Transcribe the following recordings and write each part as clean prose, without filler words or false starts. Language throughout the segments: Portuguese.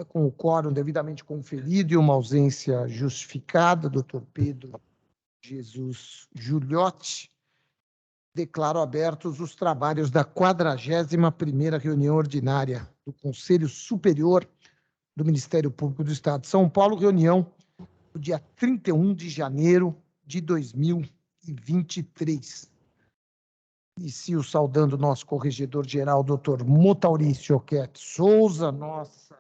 com o quórum devidamente conferido e uma ausência justificada, Dr. Pedro Jesus Giuliotti, declaro abertos os trabalhos da 41ª reunião ordinária do Conselho Superior do Ministério Público do Estado de São Paulo, reunião do dia 31 de janeiro de 2023. Inicio saudando o nosso corregedor-geral, doutor Motaurício Oquete Souza, nossa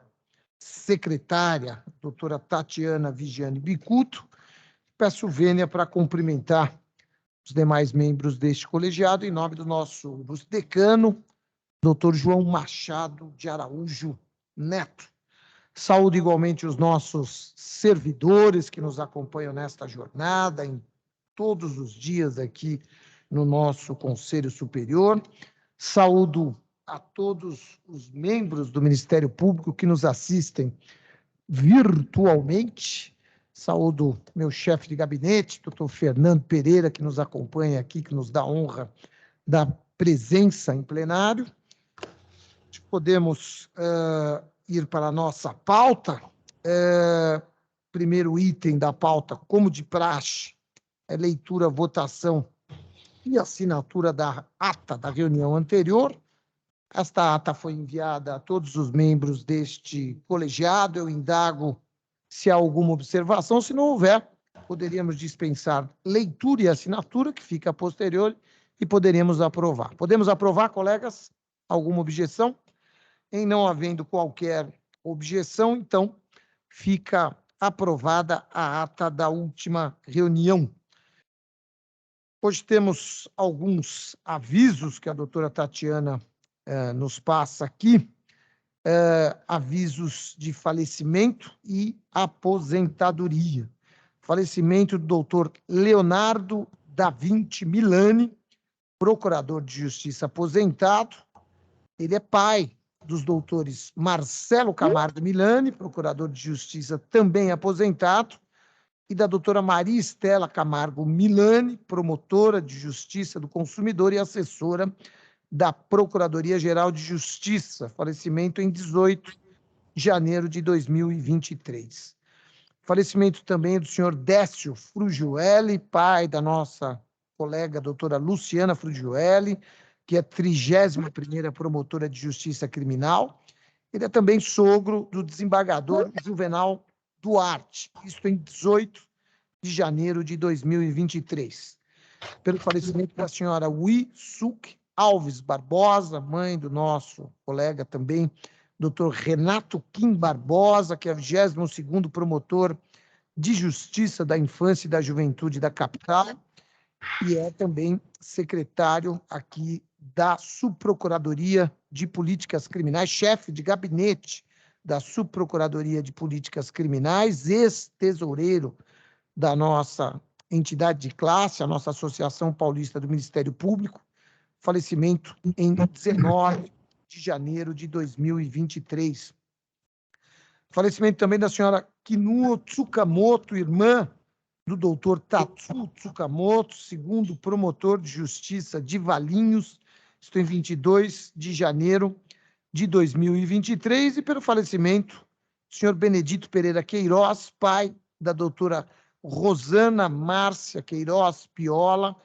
secretária, doutora Tatiana Vigiane Bicuto. Peço vênia para cumprimentar os demais membros deste colegiado, em nome do nosso decano, doutor João Machado de Araújo Neto. Saúdo igualmente os nossos servidores que nos acompanham nesta jornada, em todos os dias aqui no nosso Conselho Superior. Saúdo a todos os membros do Ministério Público que nos assistem virtualmente. Saúdo meu chefe de gabinete, doutor Fernando Pereira, que nos acompanha aqui, que nos dá a honra da presença em plenário. Podemos ir para a nossa pauta. Primeiro item da pauta, como de praxe, é leitura, votação e assinatura da ata da reunião anterior. Esta ata foi enviada a todos os membros deste colegiado. Eu indago se há alguma observação. Se não houver, poderíamos dispensar leitura e assinatura, que fica a posterior, e poderíamos aprovar. Podemos aprovar, colegas? Alguma objeção? Em não havendo qualquer objeção, então, fica aprovada a ata da última reunião. Hoje temos alguns avisos que a doutora Tatiana nos passa aqui, avisos de falecimento e aposentadoria. Falecimento do doutor Leonardo da Vinci Milani, procurador de justiça aposentado. Ele é pai dos doutores Marcelo Camargo Milani, procurador de justiça também aposentado, e da doutora Maria Estela Camargo Milani, promotora de justiça do consumidor e assessora da Procuradoria-Geral de Justiça, falecimento em 18 de janeiro de 2023. Falecimento também do senhor Décio Frugiueli, pai da nossa colega doutora Luciana Frugiueli, que é 31ª promotora de Justiça Criminal. Ele é também sogro do desembargador Juvenal Duarte, isto em 18 de janeiro de 2023. Pelo falecimento da senhora Ui Suk Alves Barbosa, mãe do nosso colega também, doutor Renato Kim Barbosa, que é o 22º promotor de Justiça da Infância e da Juventude da capital, e é também secretário aqui da Subprocuradoria de Políticas Criminais, chefe de gabinete da Subprocuradoria de Políticas Criminais, ex-tesoureiro da nossa entidade de classe, a nossa Associação Paulista do Ministério Público, falecimento em 19 de janeiro de 2023. Falecimento também da senhora Kinuo Tsukamoto, irmã do doutor Tatsu Tsukamoto, segundo promotor de justiça de Valinhos, isto em 22 de janeiro de 2023, e pelo falecimento do senhor Benedito Pereira Queiroz, pai da doutora Rosana Márcia Queiroz Piola,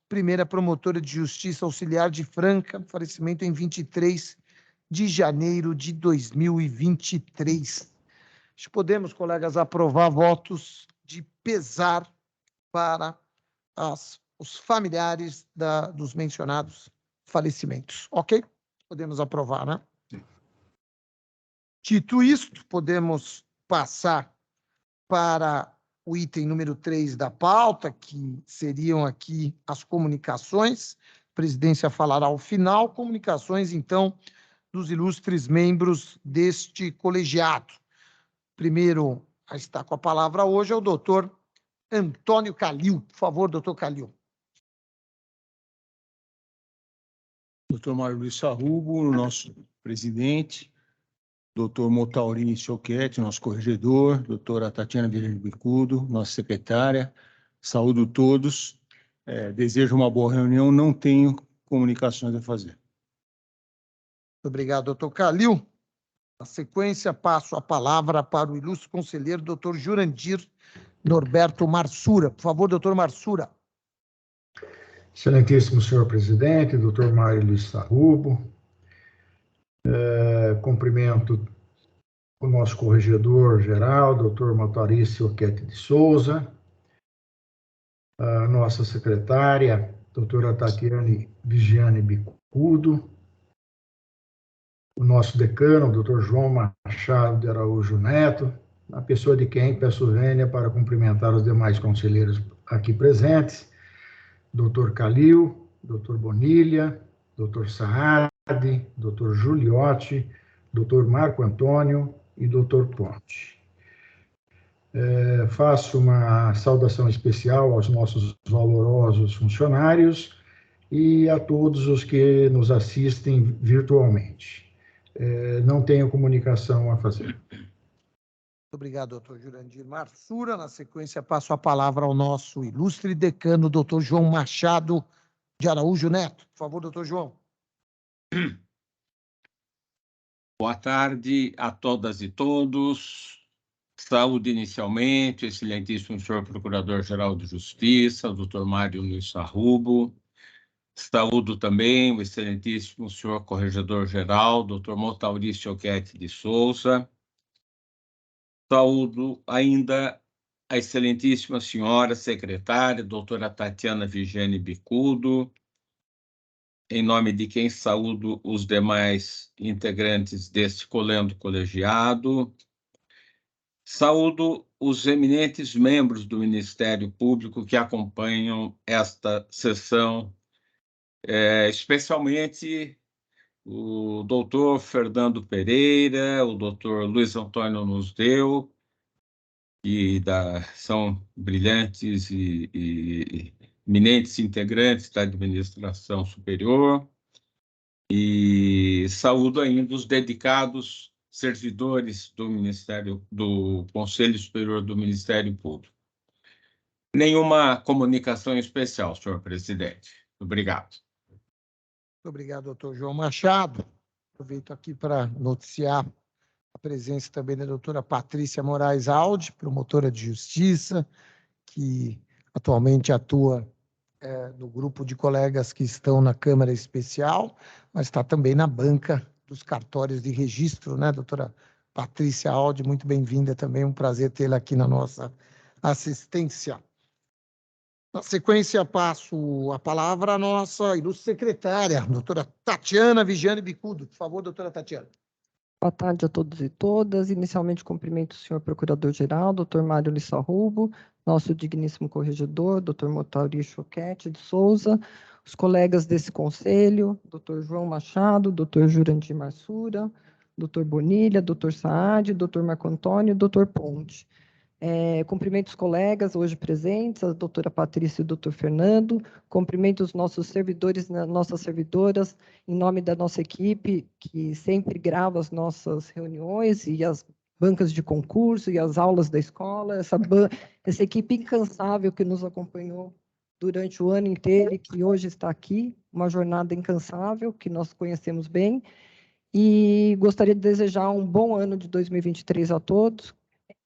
primeira promotora de justiça auxiliar de Franca, falecimento em 23 de janeiro de 2023. Podemos, colegas, aprovar votos de pesar para os familiares dos mencionados falecimentos. Ok? Podemos aprovar, né? Sim. Dito isto, podemos passar para o item número 3 da pauta, que seriam aqui as comunicações. A presidência falará ao final. Comunicações, então, dos ilustres membros deste colegiado. Primeiro a estar com a palavra hoje é o doutor Antônio Calil. Por favor, doutor Calil. Doutor Mário Luiz Sarrubo, nosso presidente, doutor Motaurício Oquete, nosso corregedor, doutora Tatiana Vigiane Bicudo, nossa secretária, saúdo todos, desejo uma boa reunião, não tenho comunicações a fazer. Muito obrigado, doutor Calil. Na sequência, passo a palavra para o ilustre conselheiro, doutor Jurandir Norberto Marsura. Por favor, doutor Marsura. Excelentíssimo senhor presidente, doutor Mário Luiz Sarrubo, cumprimento o nosso corregedor-geral, doutor Motarício Oquete de Souza, a nossa secretária, doutora Tatiane Vigiane Bicudo, o nosso decano, doutor João Machado de Araújo Neto, a pessoa de quem peço vênia para cumprimentar os demais conselheiros aqui presentes, doutor Calil, doutor Bonilha, doutor Saad, doutor Giuliotti, doutor Marco Antônio e doutor Ponte. Faço uma saudação especial aos nossos valorosos funcionários e a todos os que nos assistem virtualmente. Não tenho comunicação a fazer. Muito obrigado, doutor Jurandir Marsura. Na sequência, passo a palavra ao nosso ilustre decano, doutor João Machado de Araújo Neto. Por favor, doutor João. Boa tarde a todas e todos. Saúde inicialmente, excelentíssimo senhor Procurador-Geral de Justiça, doutor Mário Luiz Sarrubo. Saúdo também o excelentíssimo senhor Corregedor-Geral, doutor Motarício Oquete de Souza. Saúdo ainda a excelentíssima senhora secretária, doutora Tatiana Vigiane Bicudo, em nome de quem saúdo os demais integrantes deste colendo colegiado. Saúdo os eminentes membros do Ministério Público que acompanham esta sessão, especialmente o doutor Fernando Pereira, o doutor Luiz Antônio Nusdeu, que são brilhantes e eminentes integrantes da administração superior, e saúdo ainda os dedicados servidores do Ministério, do Conselho Superior do Ministério Público. Nenhuma comunicação especial, senhor presidente. Obrigado. Muito obrigado, doutor João Machado. Aproveito aqui para noticiar a presença também da doutora Patrícia Moraes Aldi, promotora de justiça, que atualmente atua no grupo de colegas que estão na Câmara Especial, mas está também na banca dos cartórios de registro, né, doutora Patrícia Aldi, muito bem-vinda também, um prazer tê-la aqui na nossa assistência. Na sequência, passo a palavra à nossa ilustre secretária, doutora Tatiana Vigiane Bicudo. Por favor, doutora Tatiana. Boa tarde a todos e todas. Inicialmente, cumprimento o senhor Procurador-Geral, doutor Mário Luiz Sarrubo, nosso digníssimo corregedor, doutor Motarício Oquete de Souza, os colegas desse conselho, doutor João Machado, doutor Jurandir Marsura, doutor Bonilha, doutor Saad, doutor Marco Antônio e doutor Ponte. Cumprimento os colegas hoje presentes, a doutora Patrícia e o doutor Fernando, cumprimento os nossos servidores, nossas servidoras, em nome da nossa equipe, que sempre grava as nossas reuniões e as bancas de concurso e as aulas da escola, essa equipe incansável que nos acompanhou durante o ano inteiro e que hoje está aqui, uma jornada incansável, que nós conhecemos bem, e gostaria de desejar um bom ano de 2023 a todos,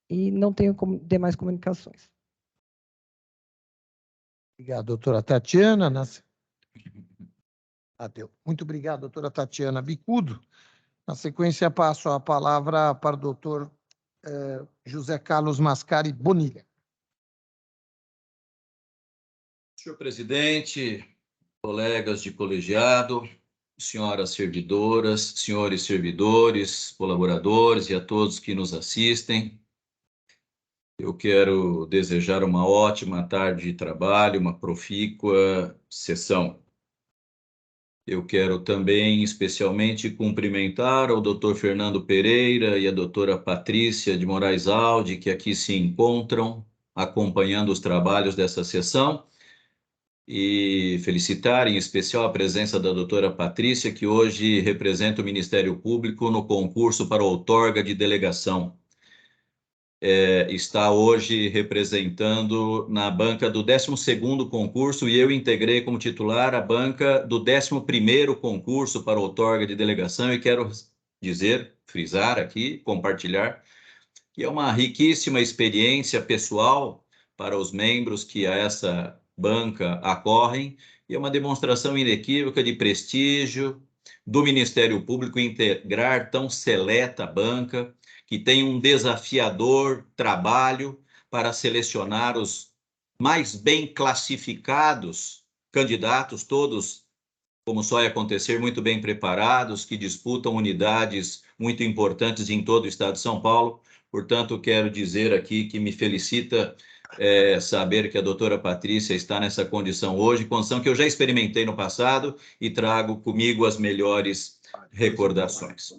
e não tenho demais comunicações. Obrigado, doutora Tatiana. Muito obrigado, doutora Tatiana Bicudo. Na sequência, passo a palavra para o doutor José Carlos Mascari Bonilha. Senhor presidente, colegas de colegiado, senhoras servidoras, senhores servidores, colaboradores e a todos que nos assistem, eu quero desejar uma ótima tarde de trabalho, uma profícua sessão. Eu quero também especialmente cumprimentar o Dr. Fernando Pereira e a doutora Patrícia de Moraes Aldi, que aqui se encontram acompanhando os trabalhos dessa sessão, e felicitar em especial a presença da doutora Patrícia, que hoje representa o Ministério Público no concurso para outorga de delegação. Está hoje representando na banca do 12º concurso e eu integrei como titular a banca do 11º concurso para outorga de delegação e quero dizer frisar aqui, compartilhar, que é uma riquíssima experiência pessoal para os membros que a essa banca acorrem, e é uma demonstração inequívoca de prestígio do Ministério Público integrar tão seleta banca, que tem um desafiador trabalho para selecionar os mais bem classificados candidatos, todos, como só é acontecer, muito bem preparados, que disputam unidades muito importantes em todo o estado de São Paulo. Portanto, quero dizer aqui que me felicita saber que a doutora Patrícia está nessa condição hoje, condição que eu já experimentei no passado e trago comigo as melhores recordações.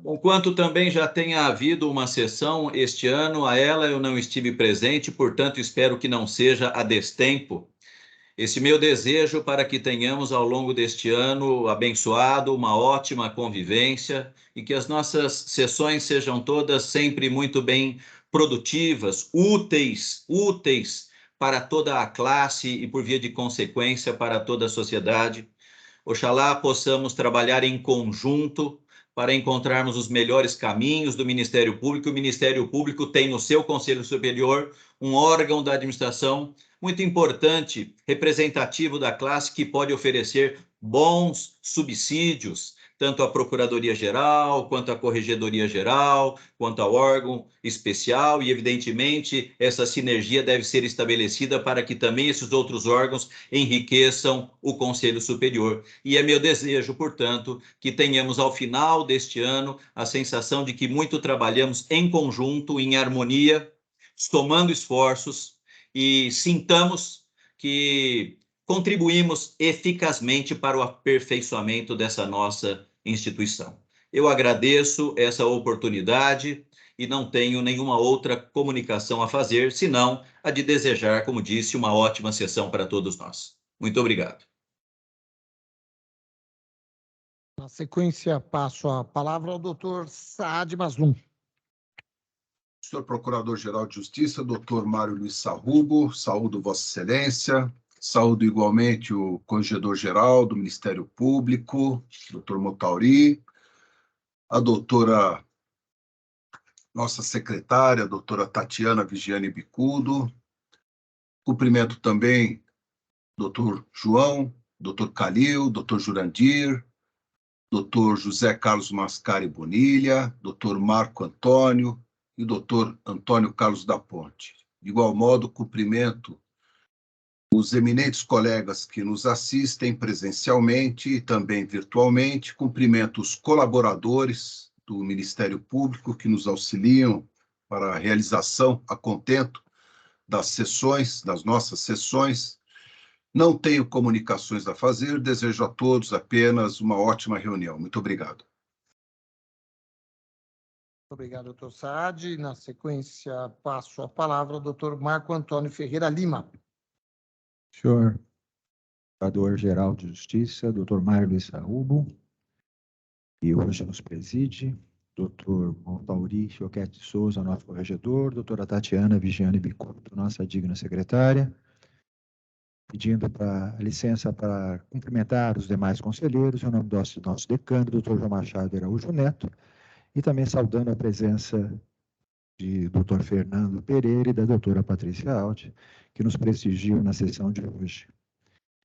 Enquanto também já tenha havido uma sessão este ano, a ela eu não estive presente, portanto, espero que não seja a destempo. Esse meu desejo para que tenhamos ao longo deste ano abençoado uma ótima convivência e que as nossas sessões sejam todas sempre muito bem produtivas, úteis para toda a classe e, por via de consequência, para toda a sociedade. Oxalá possamos trabalhar em conjunto para encontrarmos os melhores caminhos do Ministério Público. O Ministério Público tem no seu Conselho Superior um órgão da administração muito importante, representativo da classe, que pode oferecer bons subsídios, tanto à Procuradoria-Geral, quanto à Corregedoria-Geral, quanto ao órgão especial, e, evidentemente, essa sinergia deve ser estabelecida para que também esses outros órgãos enriqueçam o Conselho Superior. E é meu desejo, portanto, que tenhamos, ao final deste ano, a sensação de que muito trabalhamos em conjunto, em harmonia, somando esforços, e sintamos que contribuímos eficazmente para o aperfeiçoamento dessa nossa instituição. Eu agradeço essa oportunidade e não tenho nenhuma outra comunicação a fazer, senão a de desejar, como disse, uma ótima sessão para todos nós. Muito obrigado. Na sequência, passo a palavra ao doutor Saad Mazlum. Senhor Procurador-Geral de Justiça, doutor Mário Luiz Sarrubo, saúdo Vossa Excelência, saúdo igualmente o Corregedor-Geral do Ministério Público, doutor Motauri, a doutora, nossa secretária, doutora Tatiana Vigiane Bicudo, cumprimento também doutor João, doutor Calil, doutor Jurandir, doutor José Carlos Mascari Bonilha, doutor Marco Antônio, e o doutor Antônio Carlos da Ponte. De igual modo, cumprimento os eminentes colegas que nos assistem presencialmente e também virtualmente, cumprimento os colaboradores do Ministério Público que nos auxiliam para a realização a contento das sessões, das nossas sessões. Não tenho comunicações a fazer, desejo a todos apenas uma ótima reunião. Muito obrigado. Obrigado, doutor Saad. Na sequência, passo a palavra ao doutor Marco Antônio Ferreira Lima. Senhor Procurador-Geral de Justiça, doutor Mário Luiz Sarrubo, que hoje nos preside, doutor Motauri Choquete de Souza, nosso corregedor, doutora Tatiana Vigiane Bicudo, nossa digna secretária, pedindo licença para cumprimentar os demais conselheiros, em nome do nosso decano, doutor João Machado Araújo Neto, e também saudando a presença de doutor Fernando Pereira e da doutora Patrícia Aldi, que nos prestigiam na sessão de hoje.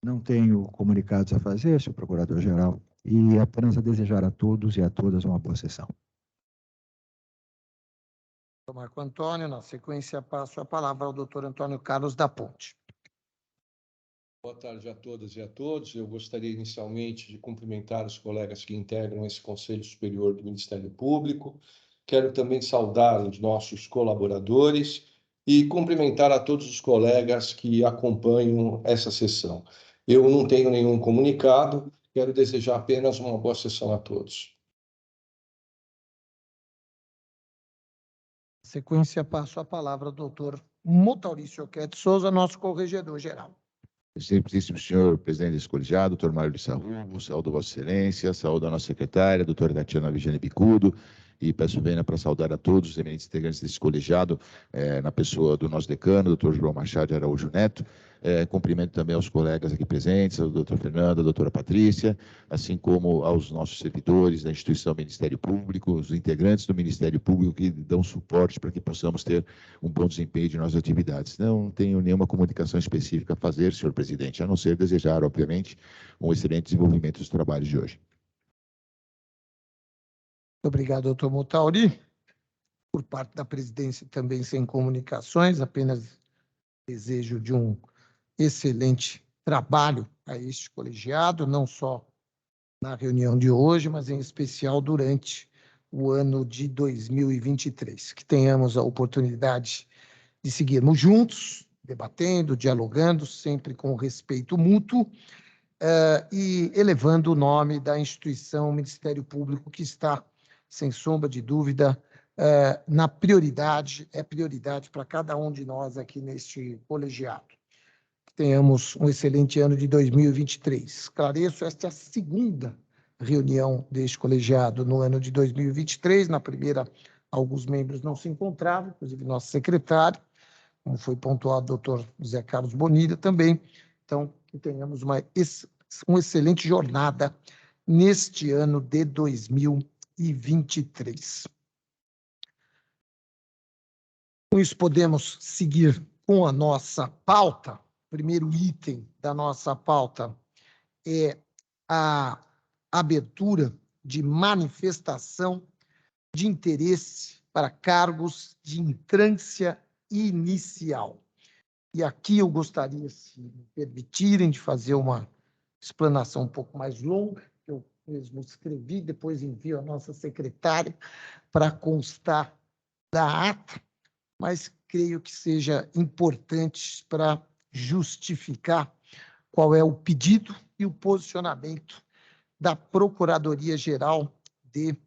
Não tenho comunicados a fazer, senhor Procurador-Geral, e apenas a desejar a todos e a todas uma boa sessão. Doutor Marco Antônio, na sequência, passo a palavra ao doutor Antônio Carlos da Ponte. Boa tarde a todas e a todos. Eu gostaria inicialmente de cumprimentar os colegas que integram esse Conselho Superior do Ministério Público. Quero também saudar os nossos colaboradores e cumprimentar a todos os colegas que acompanham essa sessão. Eu não tenho nenhum comunicado, quero desejar apenas uma boa sessão a todos. Na sequência, passo a palavra ao doutor Motauri Choquete de Souza, nosso corregedor-geral. Excelentíssimo senhor presidente desse colegiado, doutor Mário Luiz Sarrubo, saúdo Vossa Excelência, saúdo a nossa secretária, doutora Tatiana Vigiane Bicudo, e peço vênia para saudar a todos os eminentes integrantes desse colegiado, na pessoa do nosso decano, doutor João Machado de Araújo Neto. Cumprimento também aos colegas aqui presentes, ao doutor Fernando, à doutora Patrícia, assim como aos nossos servidores da instituição Ministério Público, os integrantes do Ministério Público que dão suporte para que possamos ter um bom desempenho de nossas atividades. Não tenho nenhuma comunicação específica a fazer, senhor presidente, a não ser desejar, obviamente, um excelente desenvolvimento dos trabalhos de hoje. Muito obrigado, doutor Motauri. Por parte da presidência também sem comunicações, apenas desejo de um excelente trabalho a este colegiado, não só na reunião de hoje, mas em especial durante o ano de 2023. Que tenhamos a oportunidade de seguirmos juntos, debatendo, dialogando, sempre com respeito mútuo, e elevando o nome da instituição Ministério Público, que está, sem sombra de dúvida, na prioridade, é prioridade para cada um de nós aqui neste colegiado. Tenhamos um excelente ano de 2023. Esclareço, esta é a segunda reunião deste colegiado no ano de 2023. Na primeira, alguns membros não se encontravam, inclusive nosso secretário, como foi pontuado o doutor José Carlos Bonilla também. Então, que tenhamos uma excelente jornada neste ano de 2023. Com isso, podemos seguir com a nossa pauta. O primeiro item da nossa pauta é a abertura de manifestação de interesse para cargos de entrância inicial. E aqui eu gostaria, se me permitirem, de fazer uma explanação um pouco mais longa, que eu mesmo escrevi, depois envio à nossa secretária para constar da ata, mas creio que seja importante para justificar qual é o pedido e o posicionamento da Procuradoria-Geral de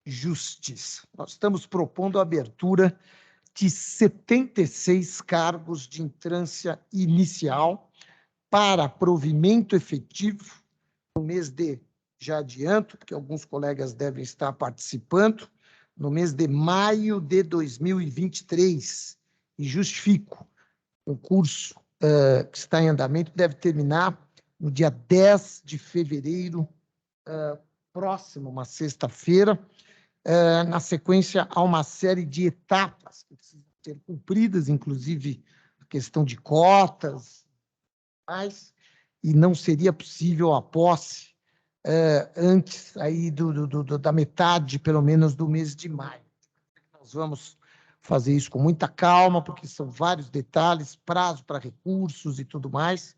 Justiça. Nós estamos propondo a abertura de 76 cargos de entrância inicial para provimento efetivo no mês de, já adianto, porque alguns colegas devem estar participando, no mês de maio de 2023, e justifico, o curso que está em andamento deve terminar no dia 10 de fevereiro próximo, uma sexta-feira, na sequência a uma série de etapas que precisam ser cumpridas, inclusive a questão de cotas, e não seria possível a posse antes aí da metade, pelo menos, do mês de maio. Nós vamos fazer isso com muita calma, porque são vários detalhes, prazo para recursos e tudo mais,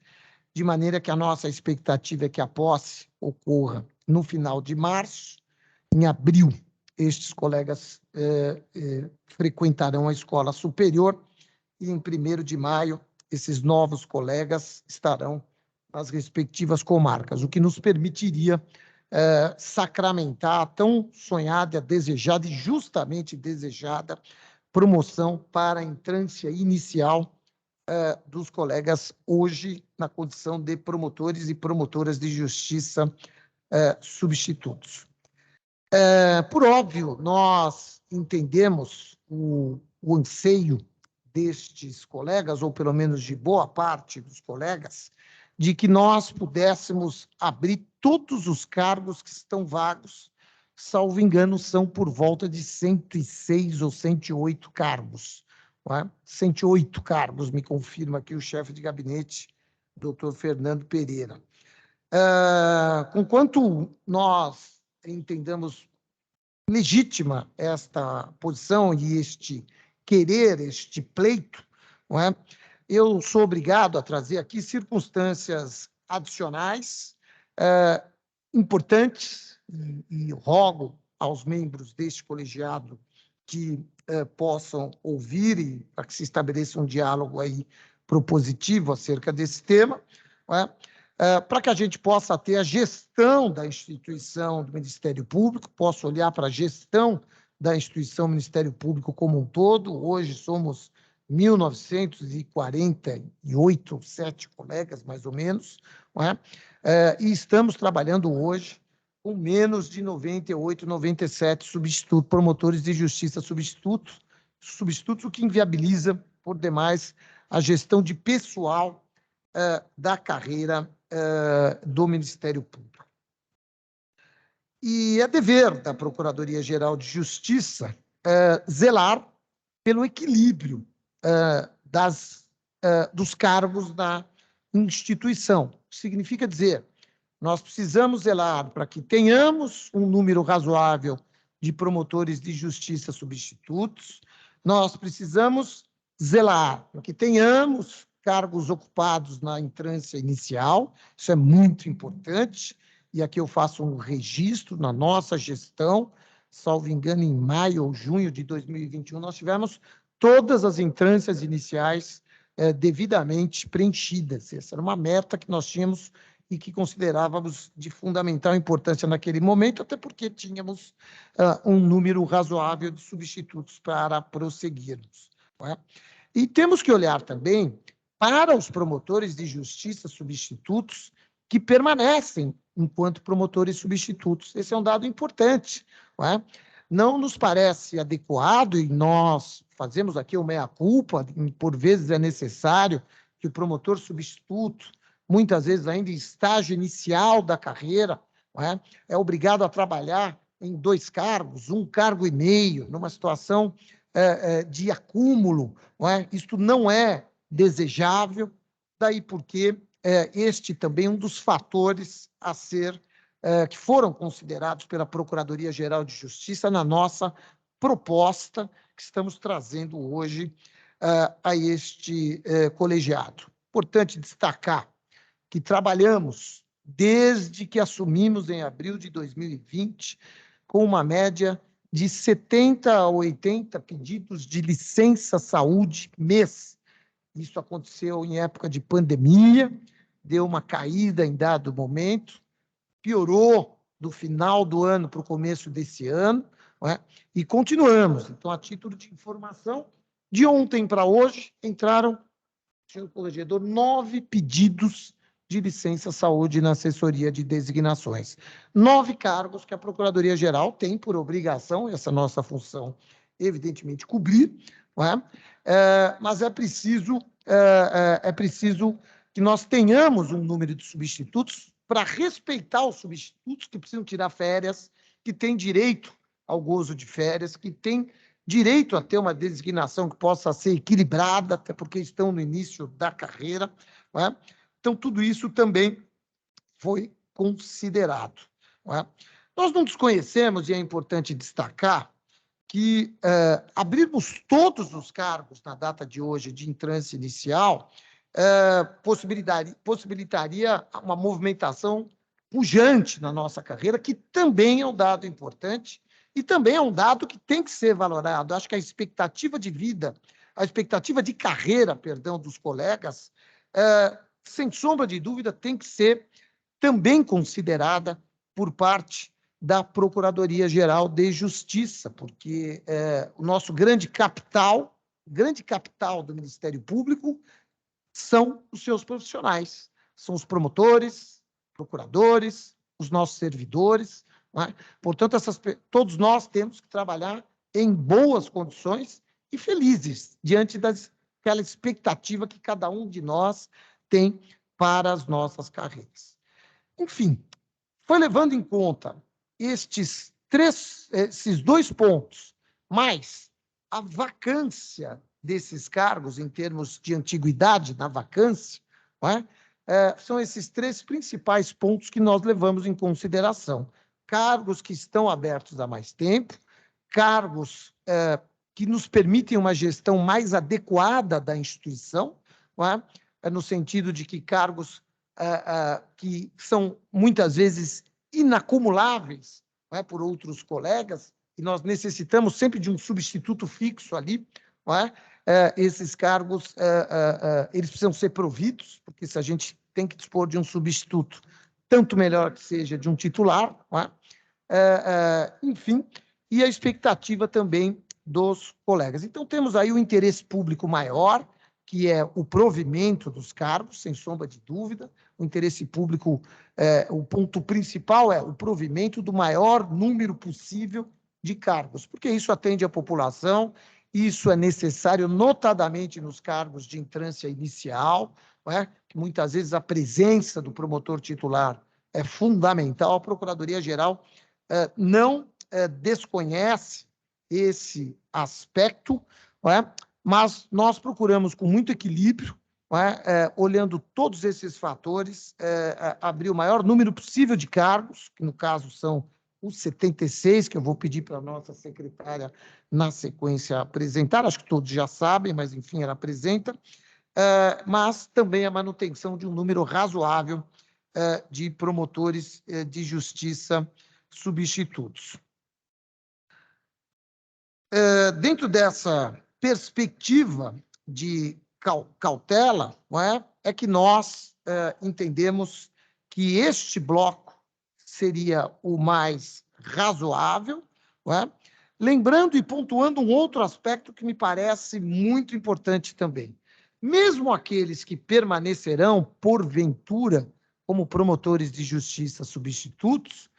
de maneira que a nossa expectativa é que a posse ocorra no final de março. Em abril, estes colegas frequentarão a escola superior e em 1º de maio, esses novos colegas estarão nas respectivas comarcas, o que nos permitiria sacramentar a tão sonhada, desejada e justamente desejada promoção para a entrância inicial dos colegas hoje na condição de promotores e promotoras de justiça substitutos. Por óbvio, nós entendemos o anseio destes colegas, ou pelo menos de boa parte dos colegas, de que nós pudéssemos abrir todos os cargos que estão vagos, salvo engano, são por volta de 106 ou 108 cargos. Não é? 108 cargos, me confirma aqui o chefe de gabinete, doutor Fernando Pereira. Conquanto nós entendamos legítima esta posição e este querer, este pleito, não é? Eu sou obrigado a trazer aqui circunstâncias adicionais importantes e rogo aos membros deste colegiado que possam ouvir e para que se estabeleça um diálogo aí propositivo acerca desse tema, não é? Para que a gente possa ter a gestão da instituição do Ministério Público, possa olhar para a gestão da instituição Ministério Público como um todo. Hoje somos 1.948, 7 colegas, mais ou menos, não é? E estamos trabalhando hoje com menos de 98, 97 substitutos, promotores de justiça substitutos, o que inviabiliza, por demais, a gestão de pessoal da carreira do Ministério Público. E é dever da Procuradoria-Geral de Justiça zelar pelo equilíbrio dos cargos da instituição. Significa dizer, nós precisamos zelar para que tenhamos um número razoável de promotores de justiça substitutos, nós precisamos zelar para que tenhamos cargos ocupados na entrância inicial, isso é muito importante, e aqui eu faço um registro na nossa gestão, salvo engano, em maio ou junho de 2021, nós tivemos todas as entrâncias iniciais devidamente preenchidas. Essa era uma meta que nós tínhamos e que considerávamos de fundamental importância naquele momento, até porque tínhamos um número razoável de substitutos para prosseguirmos. Não é? E temos que olhar também para os promotores de justiça substitutos que permanecem enquanto promotores substitutos. Esse é um dado importante. Não é? Não nos parece adequado, e nós fazemos aqui o meia-culpa, por vezes é necessário que o promotor substituto, muitas vezes ainda em estágio inicial da carreira, é obrigado a trabalhar em 2 cargos, 1 cargo e meio, numa situação de acúmulo. Isto não é desejável, daí porque este também é um dos fatores a ser que foram considerados pela Procuradoria-Geral de Justiça na nossa proposta que estamos trazendo hoje a este colegiado. Importante destacar que trabalhamos desde que assumimos em abril de 2020 com uma média de 70 a 80 pedidos de licença saúde mês. Isso aconteceu em época de pandemia, deu uma caída em dado momento, piorou do final do ano para o começo desse ano, e continuamos. Então, a título de informação, de ontem para hoje, entraram, senhor corregedor, 9 pedidos de licença saúde na assessoria de designações. 9 cargos que a Procuradoria-Geral tem por obrigação, essa nossa função, evidentemente, cobrir, mas é preciso que nós tenhamos um número de substitutos para respeitar os substitutos que precisam tirar férias, que têm direito ao gozo de férias, que têm direito a ter uma designação que possa ser equilibrada, até porque estão no início da carreira. Então, tudo isso também foi considerado. Nós não desconhecemos, e é importante destacar, que abrirmos todos os cargos na data de hoje de entrância inicial possibilitaria uma movimentação pujante na nossa carreira, que também é um dado importante e também é um dado que tem que ser valorado. Acho que a expectativa de vida, a expectativa de carreira, perdão, dos colegas, sem sombra de dúvida, tem que ser também considerada por parte da Procuradoria-Geral de Justiça, porque o nosso grande capital do Ministério Público são os seus profissionais, são os promotores, procuradores, os nossos servidores. Portanto, todos nós temos que trabalhar em boas condições e felizes diante daquela expectativa que cada um de nós tem para as nossas carreiras. Enfim, foi levando em conta esses 2 pontos, mais a vacância desses cargos em termos de antiguidade na vacância, são esses 3 principais pontos que nós levamos em consideração. Cargos que estão abertos há mais tempo, cargos que nos permitem uma gestão mais adequada da instituição, no sentido de que cargos que são muitas vezes inacumuláveis por outros colegas, e nós necessitamos sempre de um substituto fixo ali, esses cargos eles precisam ser providos, porque se a gente tem que dispor de um substituto, tanto melhor que seja de um titular, enfim, e a expectativa também dos colegas. Então, temos aí o interesse público maior, que é o provimento dos cargos, sem sombra de dúvida. O interesse público, o ponto principal é o provimento do maior número possível de cargos, porque isso atende a população, isso é necessário, notadamente nos cargos de entrância inicial, não é? Que muitas vezes a presença do promotor titular é fundamental. A Procuradoria-Geral não desconhece esse aspecto, não é? Mas nós procuramos, com muito equilíbrio, não é? Olhando todos esses fatores, abrir o maior número possível de cargos, que no caso são os 76, que eu vou pedir para a nossa secretária, na sequência, apresentar. Acho que todos já sabem, mas, enfim, ela apresenta. Mas também a manutenção de um número razoável de promotores de justiça substitutos. Dentro dessa perspectiva de cautela, não é que nós entendemos que este bloco seria o mais razoável, não é? Lembrando e pontuando um outro aspecto que me parece muito importante também. Mesmo aqueles que permanecerão, porventura, como promotores de justiça substitutos,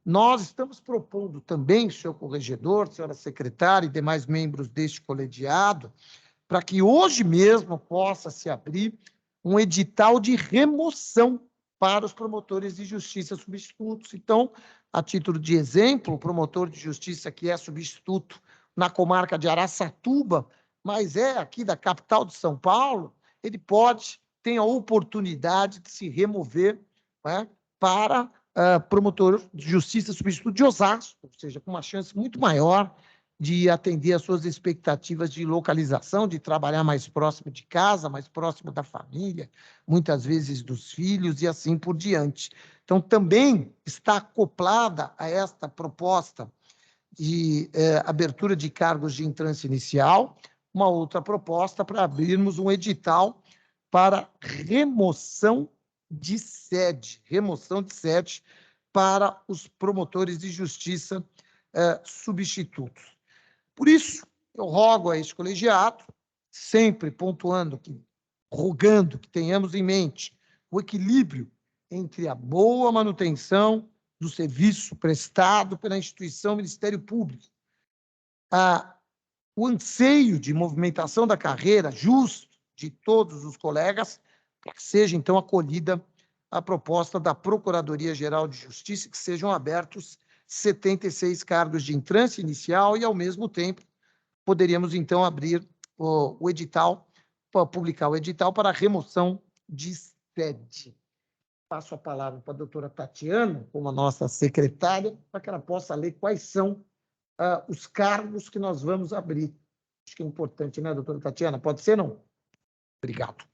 nós estamos propondo também, senhor corregedor, senhora secretária e demais membros deste colegiado, para que hoje mesmo possa se abrir um edital de remoção para os promotores de justiça substitutos. Então, a título de exemplo, o promotor de justiça que é substituto na comarca de Araçatuba, mas é aqui da capital de São Paulo, ele tem a oportunidade de se remover, né, para promotor de justiça substituto de Osasco, ou seja, com uma chance muito maior de atender às suas expectativas de localização, de trabalhar mais próximo de casa, mais próximo da família, muitas vezes dos filhos e assim por diante. Então, também está acoplada a esta proposta de abertura de cargos de entrância inicial, uma outra proposta para abrirmos um edital para remoção de sede para os promotores de justiça substitutos. Por isso, eu rogo a este colegiado, sempre rogando que tenhamos em mente o equilíbrio entre a boa manutenção do serviço prestado pela instituição Ministério Público, o anseio de movimentação da carreira justo de todos os colegas, para que seja, então, acolhida a proposta da Procuradoria-Geral de Justiça, que sejam abertos 76 cargos de entrância inicial e, ao mesmo tempo, poderíamos, então, abrir o edital, publicar o edital para remoção de sede. Passo a palavra para a doutora Tatiana, como a nossa secretária, para que ela possa ler quais são os cargos que nós vamos abrir. Acho que é importante, né, doutora Tatiana? Pode ser, não? Obrigado.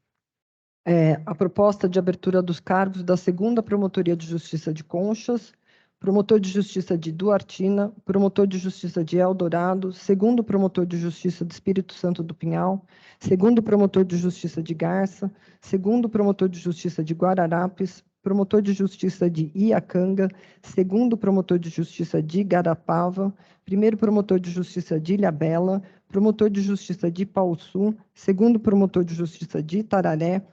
A proposta de abertura dos cargos da 2ª Promotoria de Justiça de Conchas, promotor de justiça de Duartina, promotor de justiça de Eldorado, 2º promotor de justiça do Espírito Santo do Pinhal, 2º promotor de justiça de Garça, 2º promotor de justiça de Guararapes, promotor de justiça de Iacanga, 2º promotor de justiça de Igarapava, 1º promotor de justiça de Ilhabela, promotor de justiça de Pauçu, 2º promotor de justiça de Itararé,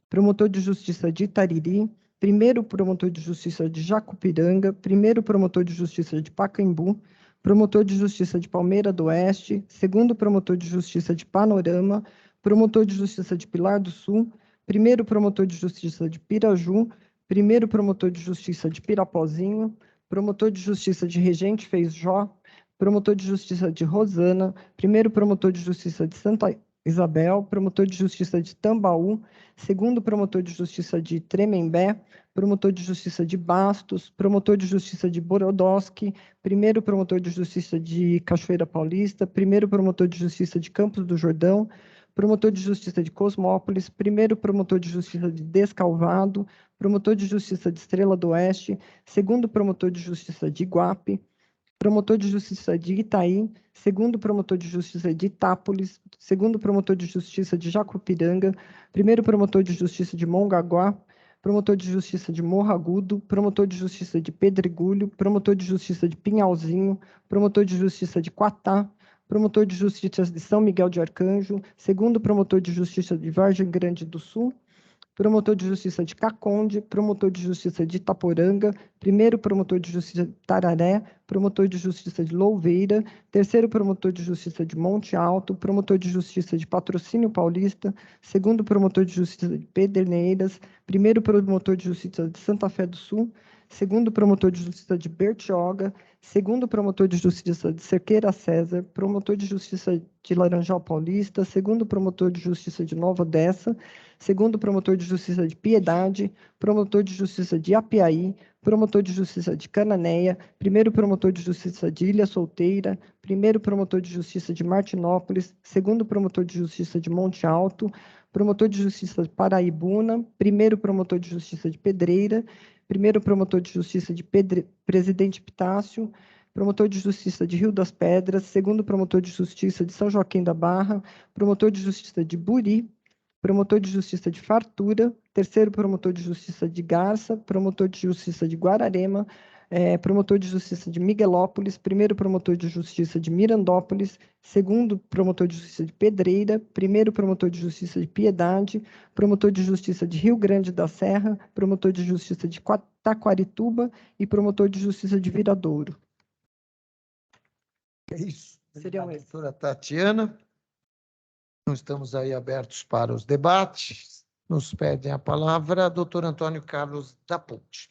promotor de justiça de Itariri, 1º promotor de justiça de Jacupiranga, 1º promotor de justiça de Pacaembu, promotor de justiça de Palmeira do Oeste, 2º promotor de justiça de Panorama, promotor de justiça de Pilar do Sul, 1º promotor de justiça de Piraju, 1º promotor de justiça de Pirapozinho, promotor de justiça de Regente Feijó, promotor de justiça de Rosana, 1º promotor de justiça de Santa Isabel, promotor de justiça de Tambaú, 2º promotor de justiça de Tremembé, promotor de justiça de Bastos, promotor de justiça de Borodoski, 1º promotor de justiça de Cachoeira Paulista, 1º promotor de justiça de Campos do Jordão, promotor de justiça de Cosmópolis, 1º promotor de justiça de Descalvado, promotor de justiça de Estrela do Oeste, 2º promotor de justiça de Iguape, promotor de justiça de Itaí, 2º promotor de justiça de Itápolis, 2º promotor de justiça de Jacupiranga, 1º promotor de justiça de Mongaguá, promotor de justiça de Morro Agudo, promotor de justiça de Pedregulho, promotor de justiça de Pinhalzinho, promotor de justiça de Quatá, promotor de justiça de São Miguel de Arcanjo, segundo promotor de justiça de Vargem Grande do Sul, promotor de justiça de Caconde, promotor de justiça de Itaporanga, primeiro promotor de justiça de Tararé, promotor de justiça de Louveira, terceiro promotor de justiça de Monte Alto, promotor de justiça de Patrocínio Paulista, segundo promotor de justiça de Pederneiras, primeiro promotor de justiça de Santa Fé do Sul, segundo promotor de justiça de Bertioga, segundo promotor de justiça de Cerqueira César, promotor de justiça de Laranjal Paulista, segundo promotor de justiça de Nova Odessa, segundo promotor de justiça de Piedade, promotor de justiça de Apiaí, promotor de justiça de Cananéia, primeiro promotor de justiça de Ilha Solteira, primeiro promotor de justiça de Martinópolis, segundo promotor de justiça de Monte Alto, promotor de justiça de Paraibuna, primeiro promotor de justiça de Pedreira, primeiro promotor de justiça de Presidente Epitácio, promotor de justiça de Rio das Pedras, segundo promotor de justiça de São Joaquim da Barra, promotor de justiça de Buri, promotor de justiça de Fartura, terceiro promotor de justiça de Garça, promotor de justiça de Guararema, promotor de justiça de Miguelópolis, primeiro promotor de justiça de Mirandópolis, segundo promotor de justiça de Pedreira, primeiro promotor de justiça de Piedade, promotor de justiça de Rio Grande da Serra, promotor de justiça de Taquarituba e promotor de justiça de Viradouro. É isso. Seria Obrigado, esse. doutora Tatiana. Nós estamos aí abertos para os debates. Nos pedem a palavra doutor Antônio Carlos da Ponte.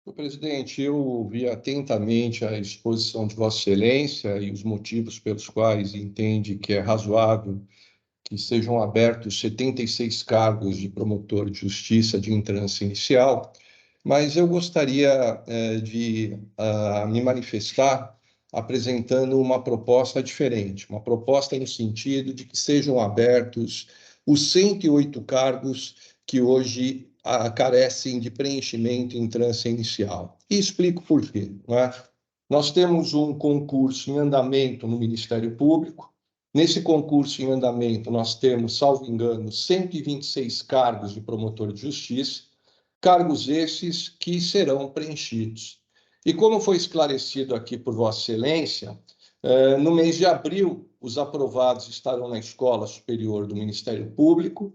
Senhor presidente, eu ouvi atentamente a exposição de Vossa Excelência e os motivos pelos quais entende que é razoável que sejam abertos 76 cargos de promotor de justiça de entrância inicial, mas eu gostaria de me manifestar apresentando uma proposta diferente, uma proposta no sentido de que sejam abertos os 108 cargos que hoje carecem de preenchimento em entrância inicial. E explico por quê. Não é? Nós temos um concurso em andamento no Ministério Público. Nesse concurso em andamento, nós temos, salvo engano, 126 cargos de promotor de justiça, cargos esses que serão preenchidos. E como foi esclarecido aqui por Vossa Excelência, no mês de abril, os aprovados estarão na Escola Superior do Ministério Público.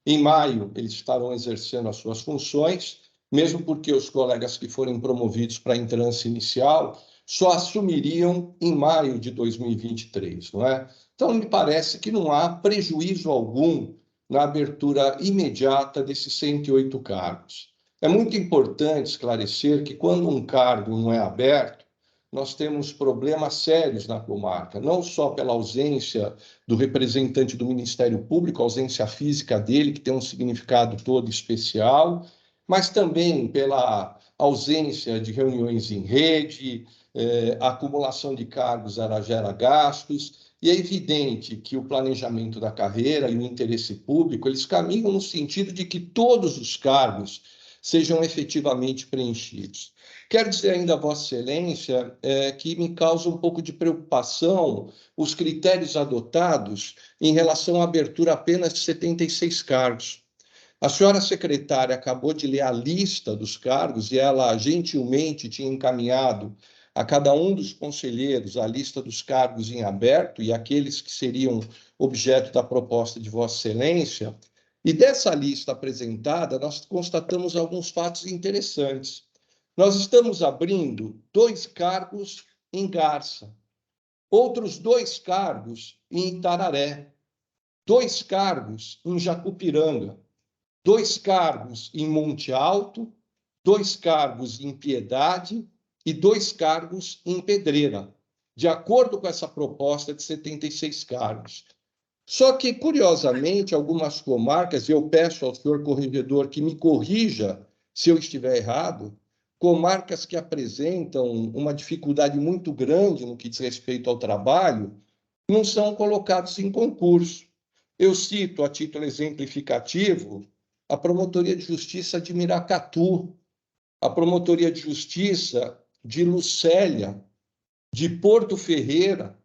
Em maio, eles estarão exercendo as suas funções, mesmo porque os colegas que forem promovidos para a entrância inicial só assumiriam em maio de 2023, não é? Então, me parece que não há prejuízo algum na abertura imediata desses 108 cargos. É muito importante esclarecer que quando um cargo não é aberto, nós temos problemas sérios na comarca, não só pela ausência do representante do Ministério Público, a ausência física dele, que tem um significado todo especial, mas também pela ausência de reuniões em rede, a acumulação de cargos gera gastos, e é evidente que o planejamento da carreira e o interesse público, eles caminham no sentido de que todos os cargos sejam efetivamente preenchidos. Quero dizer ainda a Vossa Excelência que me causa um pouco de preocupação os critérios adotados em relação à abertura apenas de 76 cargos. A senhora secretária acabou de ler a lista dos cargos e ela gentilmente tinha encaminhado a cada um dos conselheiros a lista dos cargos em aberto e aqueles que seriam objeto da proposta de Vossa Excelência. E dessa lista apresentada, nós constatamos alguns fatos interessantes. Nós estamos abrindo 2 cargos em Garça, outros 2 cargos em Itararé, 2 cargos em Jacupiranga, 2 cargos em Monte Alto, 2 cargos em Piedade e 2 cargos em Pedreira, de acordo com essa proposta de 76 cargos. Só que, curiosamente, algumas comarcas, e eu peço ao senhor corregedor que me corrija se eu estiver errado, comarcas que apresentam uma dificuldade muito grande no que diz respeito ao trabalho, não são colocados em concurso. Eu cito, a título exemplificativo, a Promotoria de Justiça de Miracatu, a Promotoria de Justiça de Lucélia, de Porto Ferreira,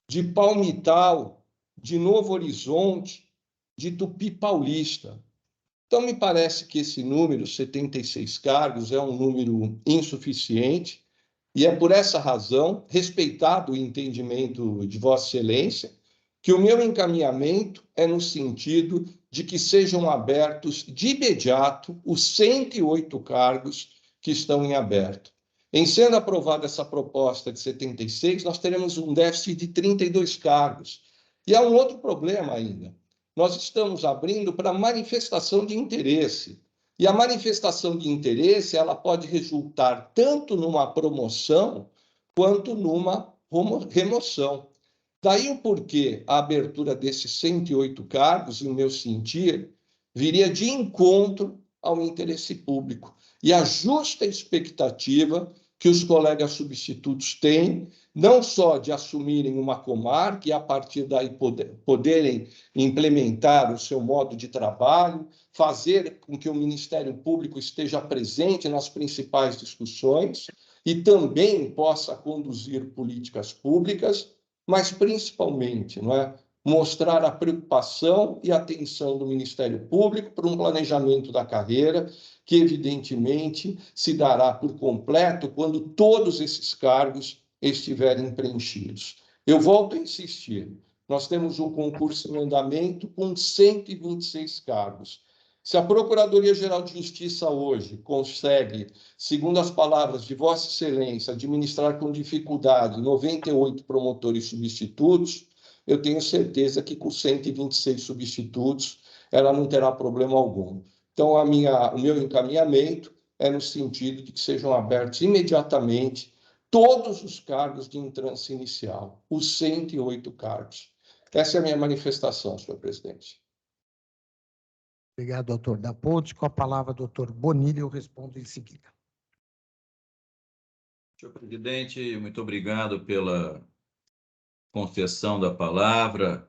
de Palmital, de Novo Horizonte, de Tupi Paulista. Então, me parece que esse número, 76 cargos, é um número insuficiente. E é por essa razão, respeitado o entendimento de Vossa Excelência, que o meu encaminhamento é no sentido de que sejam abertos de imediato os 108 cargos que estão em aberto. Em sendo aprovada essa proposta de 76, nós teremos um déficit de 32 cargos. E há um outro problema ainda. Nós estamos abrindo para manifestação de interesse. E a manifestação de interesse, ela pode resultar tanto numa promoção quanto numa remoção. Daí o porquê a abertura desses 108 cargos, em meu sentir, viria de encontro ao interesse público e a justa expectativa que os colegas substitutos têm, não só de assumirem uma comarca e, a partir daí, poderem implementar o seu modo de trabalho, fazer com que o Ministério Público esteja presente nas principais discussões e também possa conduzir políticas públicas, mas, principalmente, não é, mostrar a preocupação e atenção do Ministério Público para um planejamento da carreira que, evidentemente, se dará por completo quando todos esses cargos estiverem preenchidos. Eu volto a insistir, nós temos um concurso em andamento com 126 cargos. Se a Procuradoria-Geral de Justiça hoje consegue, segundo as palavras de Vossa Excelência, administrar com dificuldade 98 promotores substitutos, eu tenho certeza que com 126 substitutos ela não terá problema algum. Então, o meu encaminhamento é no sentido de que sejam abertos imediatamente todos os cargos de entrância inicial, os 108 cargos. Essa é a minha manifestação, senhor presidente. Obrigado, doutor da Ponte. Com a palavra, doutor Bonilha, eu respondo em seguida. Senhor presidente, muito obrigado pela concessão da palavra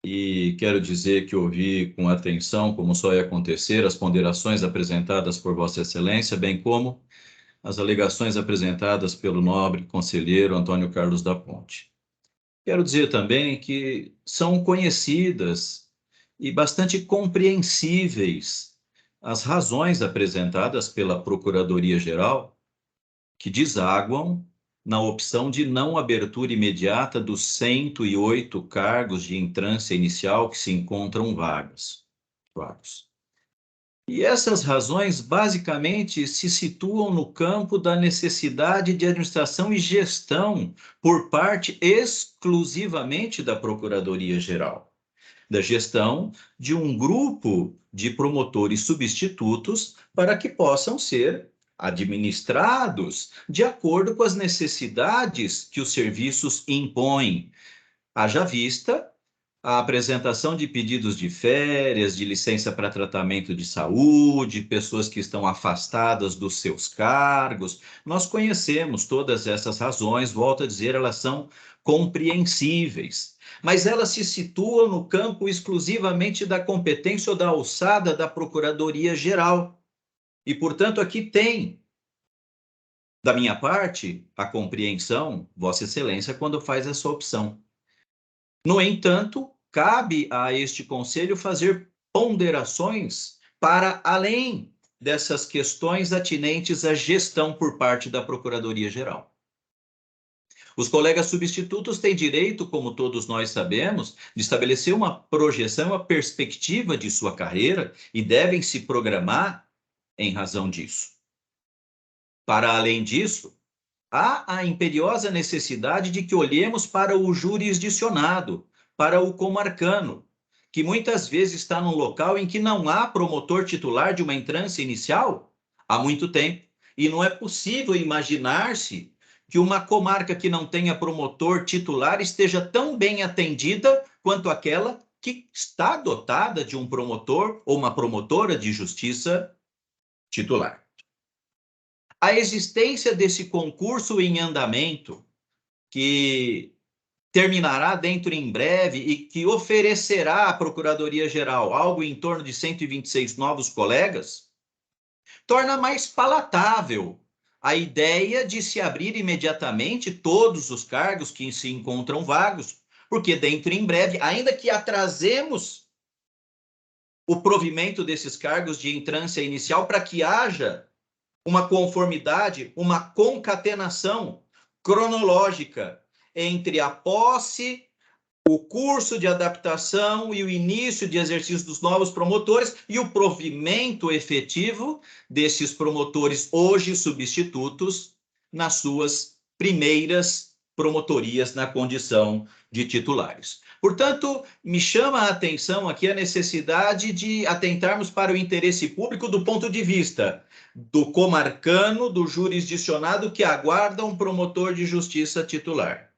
e quero dizer que ouvi com atenção, como só ia acontecer, as ponderações apresentadas por Vossa Excelência, bem como as alegações apresentadas pelo nobre conselheiro Antônio Carlos da Ponte. Quero dizer também que são conhecidas e bastante compreensíveis as razões apresentadas pela Procuradoria-Geral que desaguam na opção de não abertura imediata dos 108 cargos de entrância inicial que se encontram vagos. E essas razões, basicamente, se situam no campo da necessidade de administração e gestão por parte exclusivamente da Procuradoria-Geral, da gestão de um grupo de promotores substitutos para que possam ser administrados de acordo com as necessidades que os serviços impõem, haja vista a apresentação de pedidos de férias, de licença para tratamento de saúde, pessoas que estão afastadas dos seus cargos. Nós conhecemos todas essas razões, volto a dizer, elas são compreensíveis, mas elas se situam no campo exclusivamente da competência ou da alçada da Procuradoria-Geral. E, portanto, aqui tem, da minha parte, a compreensão, Vossa Excelência, quando faz essa opção. No entanto, cabe a este Conselho fazer ponderações para além dessas questões atinentes à gestão por parte da Procuradoria-Geral. Os colegas substitutos têm direito, como todos nós sabemos, de estabelecer uma projeção, uma perspectiva de sua carreira e devem se programar em razão disso. Para além disso, há a imperiosa necessidade de que olhemos para o jurisdicionado, para o comarcano, que muitas vezes está num local em que não há promotor titular de uma entrância inicial há muito tempo, e não é possível imaginar-se que uma comarca que não tenha promotor titular esteja tão bem atendida quanto aquela que está dotada de um promotor ou uma promotora de justiça titular. A existência desse concurso em andamento, que terminará dentro em breve e que oferecerá à Procuradoria-Geral algo em torno de 126 novos colegas, torna mais palatável a ideia de se abrir imediatamente todos os cargos que se encontram vagos, porque dentro em breve, ainda que atrasemos o provimento desses cargos de entrância inicial para que haja uma conformidade, uma concatenação cronológica entre a posse, o curso de adaptação e o início de exercício dos novos promotores e o provimento efetivo desses promotores hoje substitutos nas suas primeiras promotorias na condição de titulares. Portanto, me chama a atenção aqui a necessidade de atentarmos para o interesse público do ponto de vista do comarcano, do jurisdicionado que aguarda um promotor de justiça titular.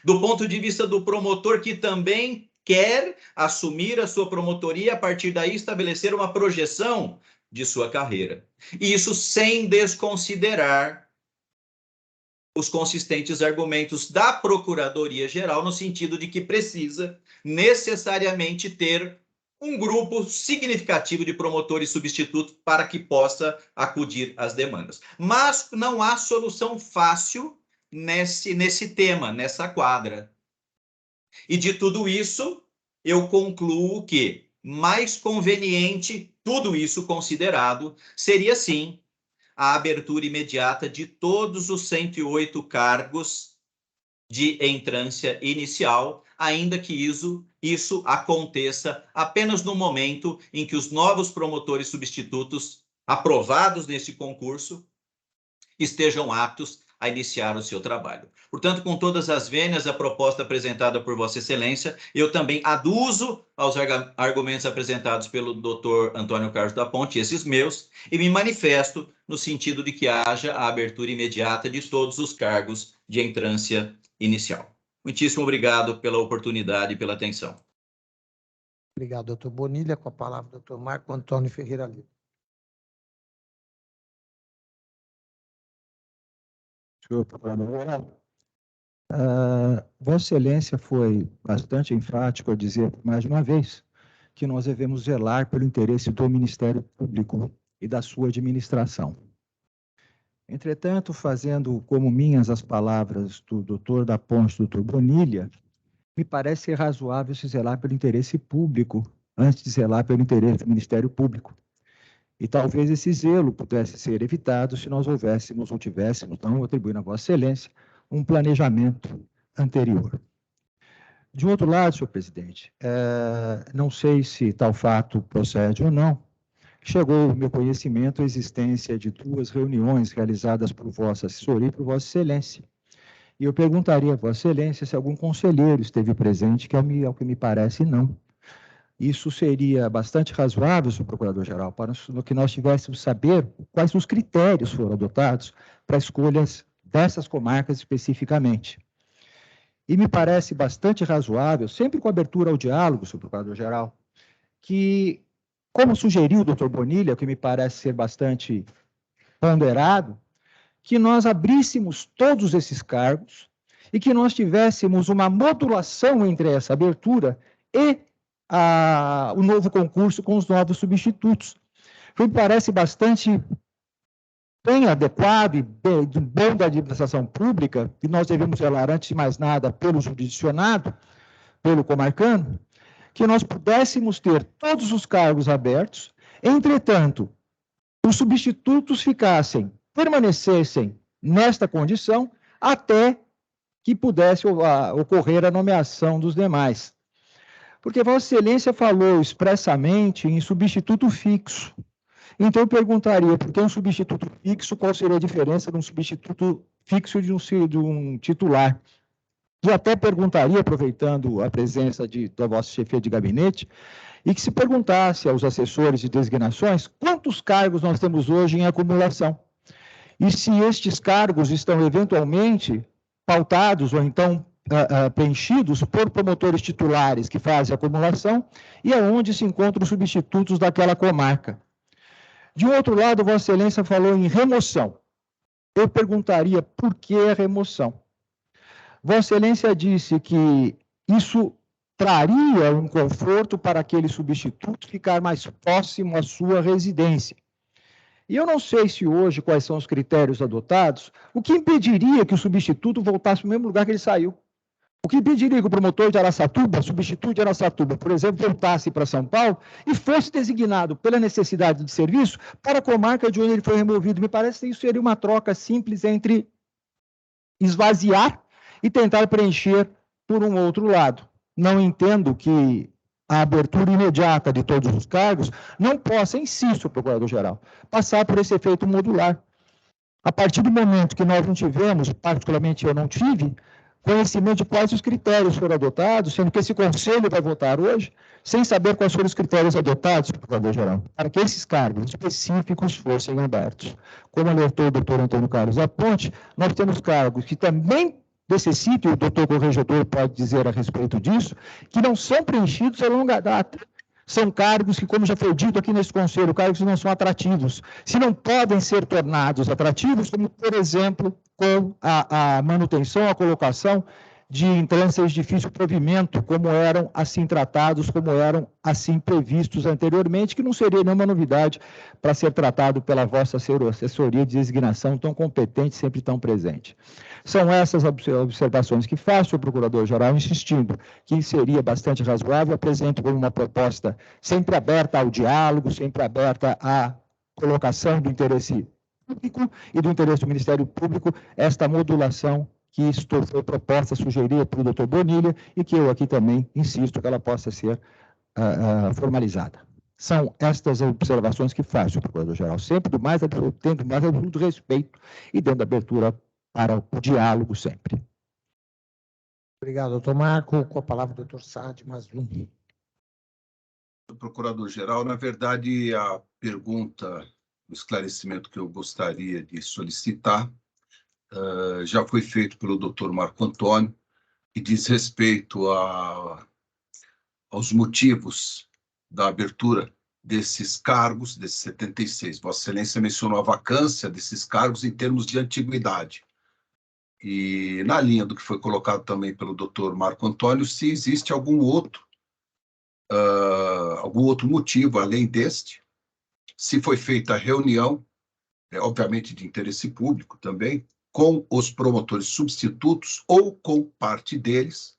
Do ponto de vista do promotor que também quer assumir a sua promotoria, a partir daí estabelecer uma projeção de sua carreira. E isso sem desconsiderar os consistentes argumentos da Procuradoria-Geral, no sentido de que precisa necessariamente ter um grupo significativo de promotores substitutos para que possa acudir às demandas. Mas não há solução fácil nesse tema, nessa quadra. E de tudo isso, eu concluo que mais conveniente, tudo isso considerado, seria sim a abertura imediata de todos os 108 cargos de entrância inicial, ainda que isso aconteça apenas no momento em que os novos promotores substitutos aprovados nesse concurso estejam aptos a iniciar o seu trabalho. Portanto, com todas as vênias, a proposta apresentada por Vossa Excelência, eu também aduzo aos argumentos apresentados pelo Dr. Antônio Carlos da Ponte, esses meus, e me manifesto no sentido de que haja a abertura imediata de todos os cargos de entrância inicial. Muitíssimo obrigado pela oportunidade e pela atenção. Obrigado, doutor Bonilha. Com a palavra, doutor Marco Antônio Ferreira Lima. Senhor Procurador, Vossa Excelência foi bastante enfático a dizer, mais uma vez, que nós devemos zelar pelo interesse do Ministério Público e da sua administração. Entretanto, fazendo como minhas as palavras do doutor da Ponte, doutor Bonilha, me parece ser razoável se zelar pelo interesse público antes de zelar pelo interesse do Ministério Público. E talvez esse zelo pudesse ser evitado se nós houvéssemos ou tivéssemos, não atribuindo a Vossa Excelência, um planejamento anterior. De outro lado, senhor presidente, não sei se tal fato procede ou não, chegou ao meu conhecimento a existência de 2 reuniões realizadas por Vossa Assessoria e por Vossa Excelência. E eu perguntaria a Vossa Excelência se algum conselheiro esteve presente, que ao que me parece, não. Isso seria bastante razoável, senhor Procurador-Geral, para que nós tivéssemos saber quais os critérios foram adotados para escolhas dessas comarcas especificamente. E me parece bastante razoável, sempre com abertura ao diálogo, senhor Procurador-Geral, que, como sugeriu o doutor Bonilha, que me parece ser bastante ponderado, que nós abríssemos todos esses cargos e que nós tivéssemos uma modulação entre essa abertura e o novo concurso com os novos substitutos. Me parece bastante bem adequado e bom da administração pública, que nós devemos zelar, antes de mais nada, pelo jurisdicionado, pelo comarcano, que nós pudéssemos ter todos os cargos abertos, entretanto, os substitutos permanecessem nesta condição até que pudesse ocorrer a nomeação dos demais. Porque Vossa Excelência falou expressamente em substituto fixo. Então, eu perguntaria, por que um substituto fixo, qual seria a diferença de um substituto fixo de um titular? E até perguntaria, aproveitando a presença da vossa chefia de gabinete, e que se perguntasse aos assessores de designações quantos cargos nós temos hoje em acumulação. E se estes cargos estão eventualmente pautados ou então preenchidos por promotores titulares que fazem acumulação e aonde se encontram os substitutos daquela comarca. De outro lado, Vossa Excelência falou em remoção. Eu perguntaria por que a remoção. Vossa Excelência disse que isso traria um conforto para aquele substituto ficar mais próximo à sua residência. E eu não sei se hoje quais são os critérios adotados, o que impediria que o substituto voltasse para o mesmo lugar que ele saiu. O que impediria que o promotor de Araçatuba, substituto de Araçatuba, por exemplo, voltasse para São Paulo e fosse designado pela necessidade de serviço para a comarca de onde ele foi removido? Me parece que isso seria uma troca simples entre esvaziar e tentar preencher por um outro lado. Não entendo que a abertura imediata de todos os cargos não possa, insisto, Procurador-Geral, passar por esse efeito modular. A partir do momento que nós não tivemos, particularmente eu não tive, conhecimento de quais os critérios foram adotados, sendo que esse Conselho vai votar hoje, sem saber quais foram os critérios adotados, Procurador-Geral, para que esses cargos específicos fossem abertos. Como alertou o doutor Antônio Carlos Aponte, nós temos cargos que também necessitam, e o doutor Corregedor pode dizer a respeito disso, que não são preenchidos a longa data. São cargos que, como já foi dito aqui nesse Conselho, cargos que não são atrativos. Se não podem ser tornados atrativos, como, por exemplo, com a manutenção, a colocação de entranças de difícil provimento, como eram assim tratados, como eram assim previstos anteriormente, que não seria nenhuma novidade para ser tratado pela vossa assessoria de designação tão competente, sempre tão presente. São essas observações que faço ao Procurador-Geral, insistindo que seria bastante razoável, apresento como uma proposta sempre aberta ao diálogo, sempre aberta à colocação do interesse público e do interesse do Ministério Público, esta modulação que foi proposta, sugerida pelo doutor Bonilha, e que eu aqui também insisto que ela possa ser formalizada. São estas observações que faço, Procurador-Geral, sempre tendo mais absoluto respeito e dando abertura para o diálogo sempre. Obrigado, doutor Marco. Com a palavra, doutor Saad Mazlum. Procurador-Geral, na verdade, a pergunta, o esclarecimento que eu gostaria de solicitar já foi feito pelo doutor Marco Antônio, e diz respeito aos motivos da abertura desses cargos, desses 76. Vossa Excelência mencionou a vacância desses cargos em termos de antiguidade. E na linha do que foi colocado também pelo doutor Marco Antônio, se existe algum outro motivo além deste, se foi feita a reunião, obviamente de interesse público também, com os promotores substitutos ou com parte deles,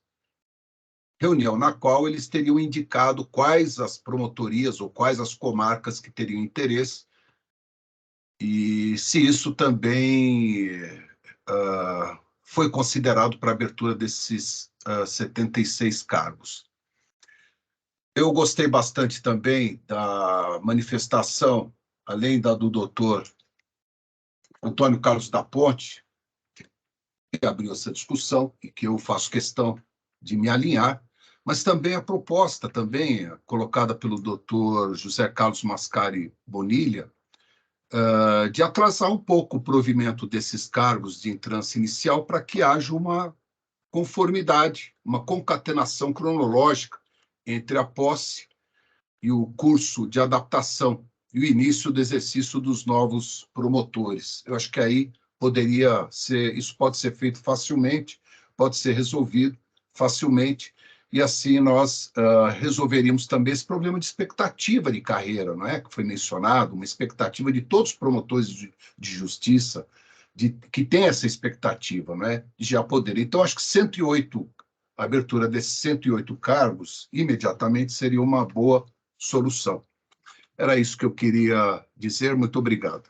reunião na qual eles teriam indicado quais as promotorias ou quais as comarcas que teriam interesse, e se isso também foi considerado para a abertura desses 76 cargos. Eu gostei bastante também da manifestação, além da do doutor Antônio Carlos da Ponte, que abriu essa discussão e que eu faço questão de me alinhar, mas também a proposta também colocada pelo doutor José Carlos Mascari Bonilha, de atrasar um pouco o provimento desses cargos de entrância inicial para que haja uma conformidade, uma concatenação cronológica entre a posse e o curso de adaptação e o início do exercício dos novos promotores. Eu acho que aí isso pode ser feito facilmente, pode ser resolvido facilmente, e assim nós resolveríamos também esse problema de expectativa de carreira, não é? Que foi mencionado, uma expectativa de todos os promotores de justiça, que tem essa expectativa, não é? De já poder. Então, acho que a abertura desses 108 cargos, imediatamente, seria uma boa solução. Era isso que eu queria dizer. Muito obrigado.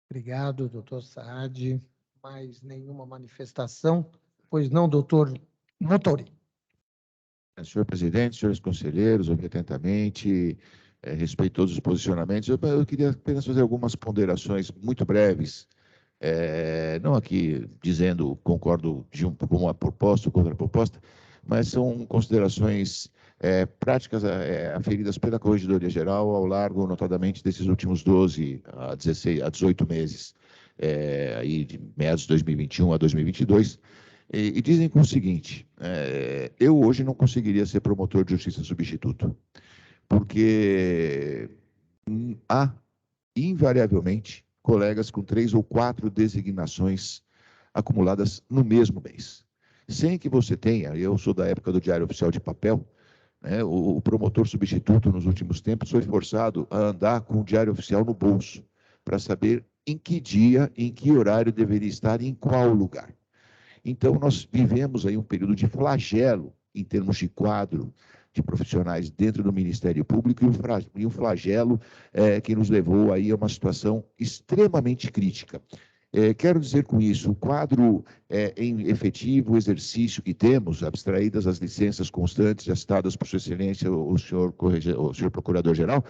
Obrigado, doutor Saad. Mais nenhuma manifestação? Pois não, doutor Motori. Senhor presidente, senhores conselheiros, ouvi atentamente, respeito todos os posicionamentos. Eu queria apenas fazer algumas ponderações muito breves, não aqui dizendo concordo com uma proposta ou contra a proposta, mas são considerações práticas aferidas pela Corregedoria Geral ao largo, notadamente, desses últimos 12 a 18 meses, aí de meados de 2021 a 2022, e dizem o seguinte: eu hoje não conseguiria ser promotor de justiça substituto, porque há, invariavelmente, colegas com 3 ou 4 designações acumuladas no mesmo mês. Sem que você tenha, eu sou da época do Diário Oficial de Papel, né, o promotor substituto, nos últimos tempos, foi forçado a andar com o Diário Oficial no bolso, para saber em que dia, em que horário deveria estar e em qual lugar. Então, nós vivemos aí um período de flagelo em termos de quadro de profissionais dentro do Ministério Público e um flagelo que nos levou aí a uma situação extremamente crítica. Quero dizer com isso, o quadro em efetivo exercício que temos, abstraídas as licenças constantes já citadas por Sua Excelência, o senhor Procurador-Geral,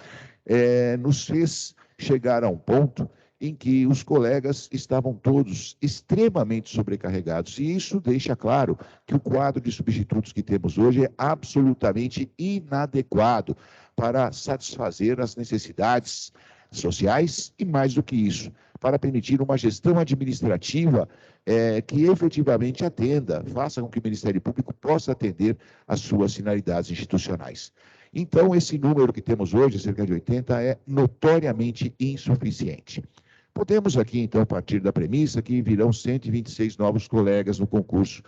nos fez chegar a um ponto em que os colegas estavam todos extremamente sobrecarregados. E isso deixa claro que o quadro de substitutos que temos hoje é absolutamente inadequado para satisfazer as necessidades sociais e, mais do que isso, para permitir uma gestão administrativa que efetivamente atenda, faça com que o Ministério Público possa atender às suas finalidades institucionais. Então, esse número que temos hoje, cerca de 80, é notoriamente insuficiente. Podemos aqui, então, partir da premissa que virão 126 novos colegas no concurso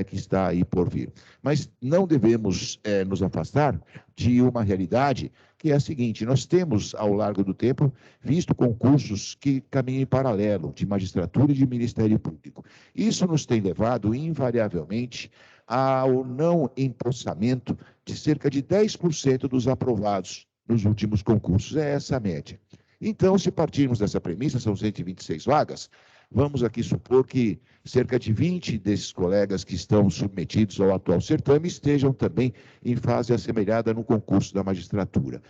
que está aí por vir. Mas não devemos nos afastar de uma realidade que é a seguinte: nós temos, ao largo do tempo, visto concursos que caminham em paralelo, de magistratura e de Ministério Público. Isso nos tem levado, invariavelmente, ao não empossamento de cerca de 10% dos aprovados nos últimos concursos. É essa a média. Então, se partirmos dessa premissa, são 126 vagas, vamos aqui supor que cerca de 20 desses colegas que estão submetidos ao atual certame estejam também em fase assemelhada no concurso da magistratura.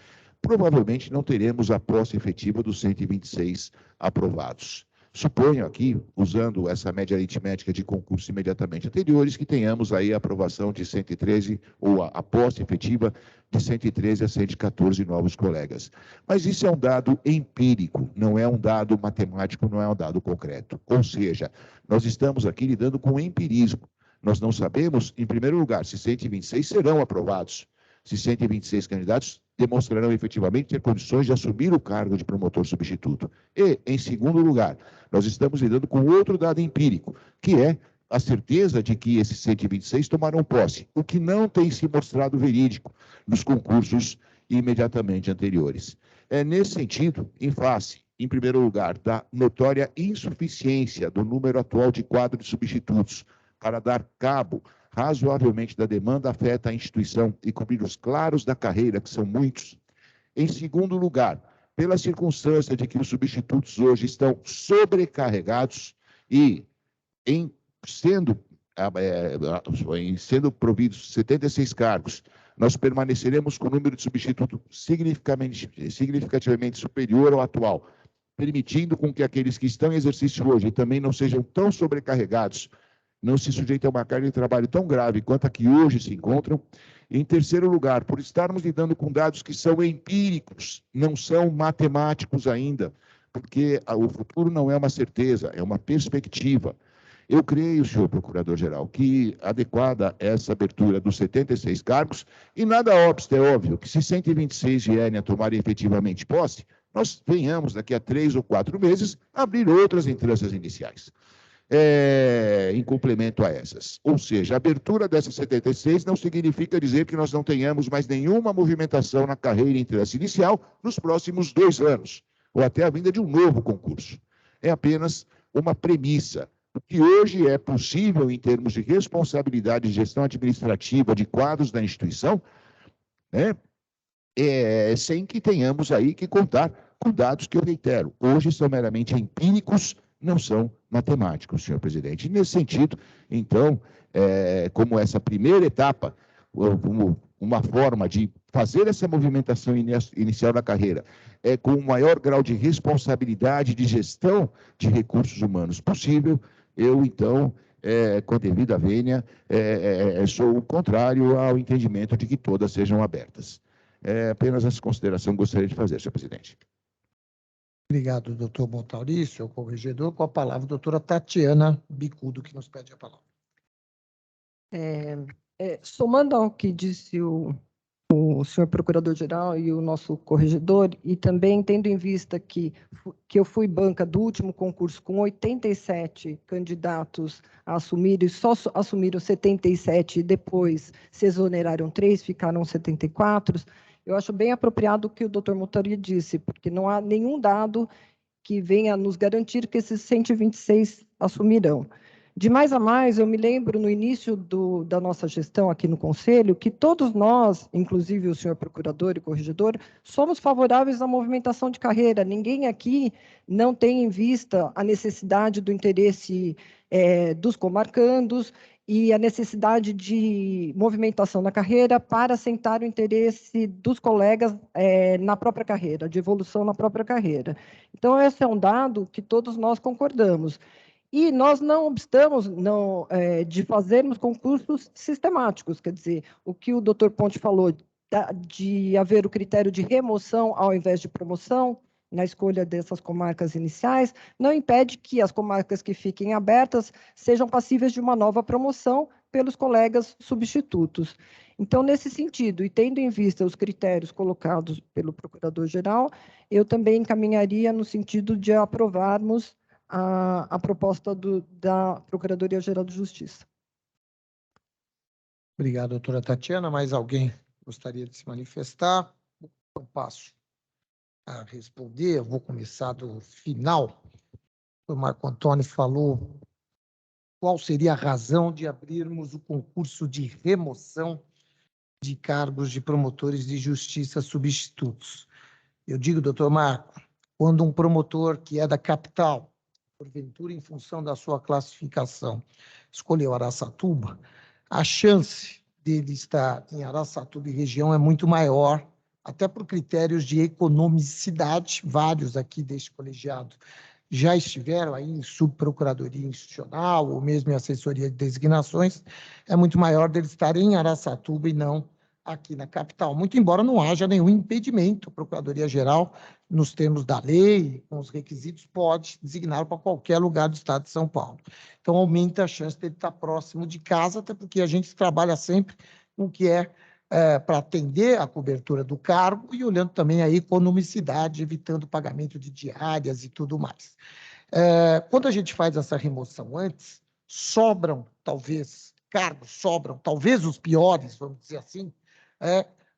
Provavelmente não teremos a posse efetiva dos 126 aprovados. Suponho aqui, usando essa média aritmética de concursos imediatamente anteriores, que tenhamos aí a aprovação de 113, ou a posse efetiva de 113 a 114 novos colegas. Mas isso é um dado empírico, não é um dado matemático, não é um dado concreto. Ou seja, nós estamos aqui lidando com empirismo. Nós não sabemos, em primeiro lugar, se 126 serão aprovados, se 126 candidatos demonstrarão efetivamente ter condições de assumir o cargo de promotor substituto. E, em segundo lugar, nós estamos lidando com outro dado empírico, que é a certeza de que esses 126 tomarão posse, o que não tem se mostrado verídico nos concursos imediatamente anteriores. É nesse sentido, em face, em primeiro lugar, da notória insuficiência do número atual de quadro de substitutos para dar cabo razoavelmente da demanda afeta a instituição e cobrir os claros da carreira, que são muitos. Em segundo lugar, pela circunstância de que os substitutos hoje estão sobrecarregados e sendo providos 76 cargos, nós permaneceremos com o número de substitutos significativamente superior ao atual, permitindo com que aqueles que estão em exercício hoje também não sejam tão sobrecarregados, não se sujeitem a uma carga de trabalho tão grave quanto a que hoje se encontram. Em terceiro lugar, por estarmos lidando com dados que são empíricos, não são matemáticos ainda, porque o futuro não é uma certeza, é uma perspectiva. Eu creio, senhor Procurador-Geral, que adequada essa abertura dos 76 cargos, e nada obsta, é óbvio, que se 126 vierem a tomar efetivamente posse, nós venhamos, daqui a 3 ou 4 meses, abrir outras instâncias iniciais. Em complemento a essas. Ou seja, a abertura dessas 76 não significa dizer que nós não tenhamos mais nenhuma movimentação na carreira instância inicial nos próximos 2 anos, ou até a vinda de um novo concurso. É apenas uma premissa. O que hoje é possível em termos de responsabilidade de gestão administrativa de quadros da instituição, né, sem que tenhamos aí que contar com dados que eu reitero, hoje são meramente empíricos, não são matemáticos, senhor presidente. E nesse sentido, então, como essa primeira etapa, como uma forma de fazer essa movimentação inicial da carreira, com o maior grau de responsabilidade de gestão de recursos humanos possível, eu, então, com a devida vênia, sou contrário ao entendimento de que todas sejam abertas. Apenas essa consideração que gostaria de fazer, senhor presidente. Obrigado, doutor Montaurício, corregedor. Com a palavra, a doutora Tatiana Bicudo, que nos pede a palavra. Somando ao que disse o senhor Procurador-Geral e o nosso corregedor, e também tendo em vista que eu fui banca do último concurso com 87 candidatos a assumir, e só assumiram 77 e depois se exoneraram 3, ficaram 74, eu acho bem apropriado o que o doutor Montaurício disse, porque não há nenhum dado que venha nos garantir que esses 126 assumirão. De mais a mais, eu me lembro no início da nossa gestão aqui no Conselho, que todos nós, inclusive o senhor procurador e corregedor, somos favoráveis à movimentação de carreira. Ninguém aqui não tem em vista a necessidade do interesse dos comarcandos e a necessidade de movimentação na carreira para assentar o interesse dos colegas na própria carreira, de evolução na própria carreira. Então, esse é um dado que todos nós concordamos. E nós não obstamos de fazermos concursos sistemáticos, quer dizer, o que o doutor Ponte falou, de haver o critério de remoção ao invés de promoção na escolha dessas comarcas iniciais, não impede que as comarcas que fiquem abertas sejam passíveis de uma nova promoção pelos colegas substitutos. Então, nesse sentido, e tendo em vista os critérios colocados pelo Procurador-Geral, eu também encaminharia no sentido de aprovarmos a proposta da Procuradoria-Geral de Justiça. Obrigado, doutora Tatiana. Mais alguém gostaria de se manifestar? Eu passo a responder. Eu vou começar do final. O Marco Antônio falou qual seria a razão de abrirmos o concurso de remoção de cargos de promotores de justiça substitutos. Eu digo, doutor Marco, quando um promotor que é da capital, porventura, em função da sua classificação, escolheu Araçatuba, a chance dele estar em Araçatuba e região é muito maior, até por critérios de economicidade. Vários aqui deste colegiado já estiveram aí em subprocuradoria institucional ou mesmo em assessoria de designações, é muito maior dele estar em Araçatuba e não aqui na capital, muito embora não haja nenhum impedimento. A Procuradoria-Geral, nos termos da lei, com os requisitos, pode designar para qualquer lugar do estado de São Paulo. Então, aumenta a chance dele estar próximo de casa, até porque a gente trabalha sempre com o que para atender a cobertura do cargo e olhando também a economicidade, evitando o pagamento de diárias e tudo mais. Quando a gente faz essa remoção antes, sobram, talvez, cargos, talvez os piores, vamos dizer assim,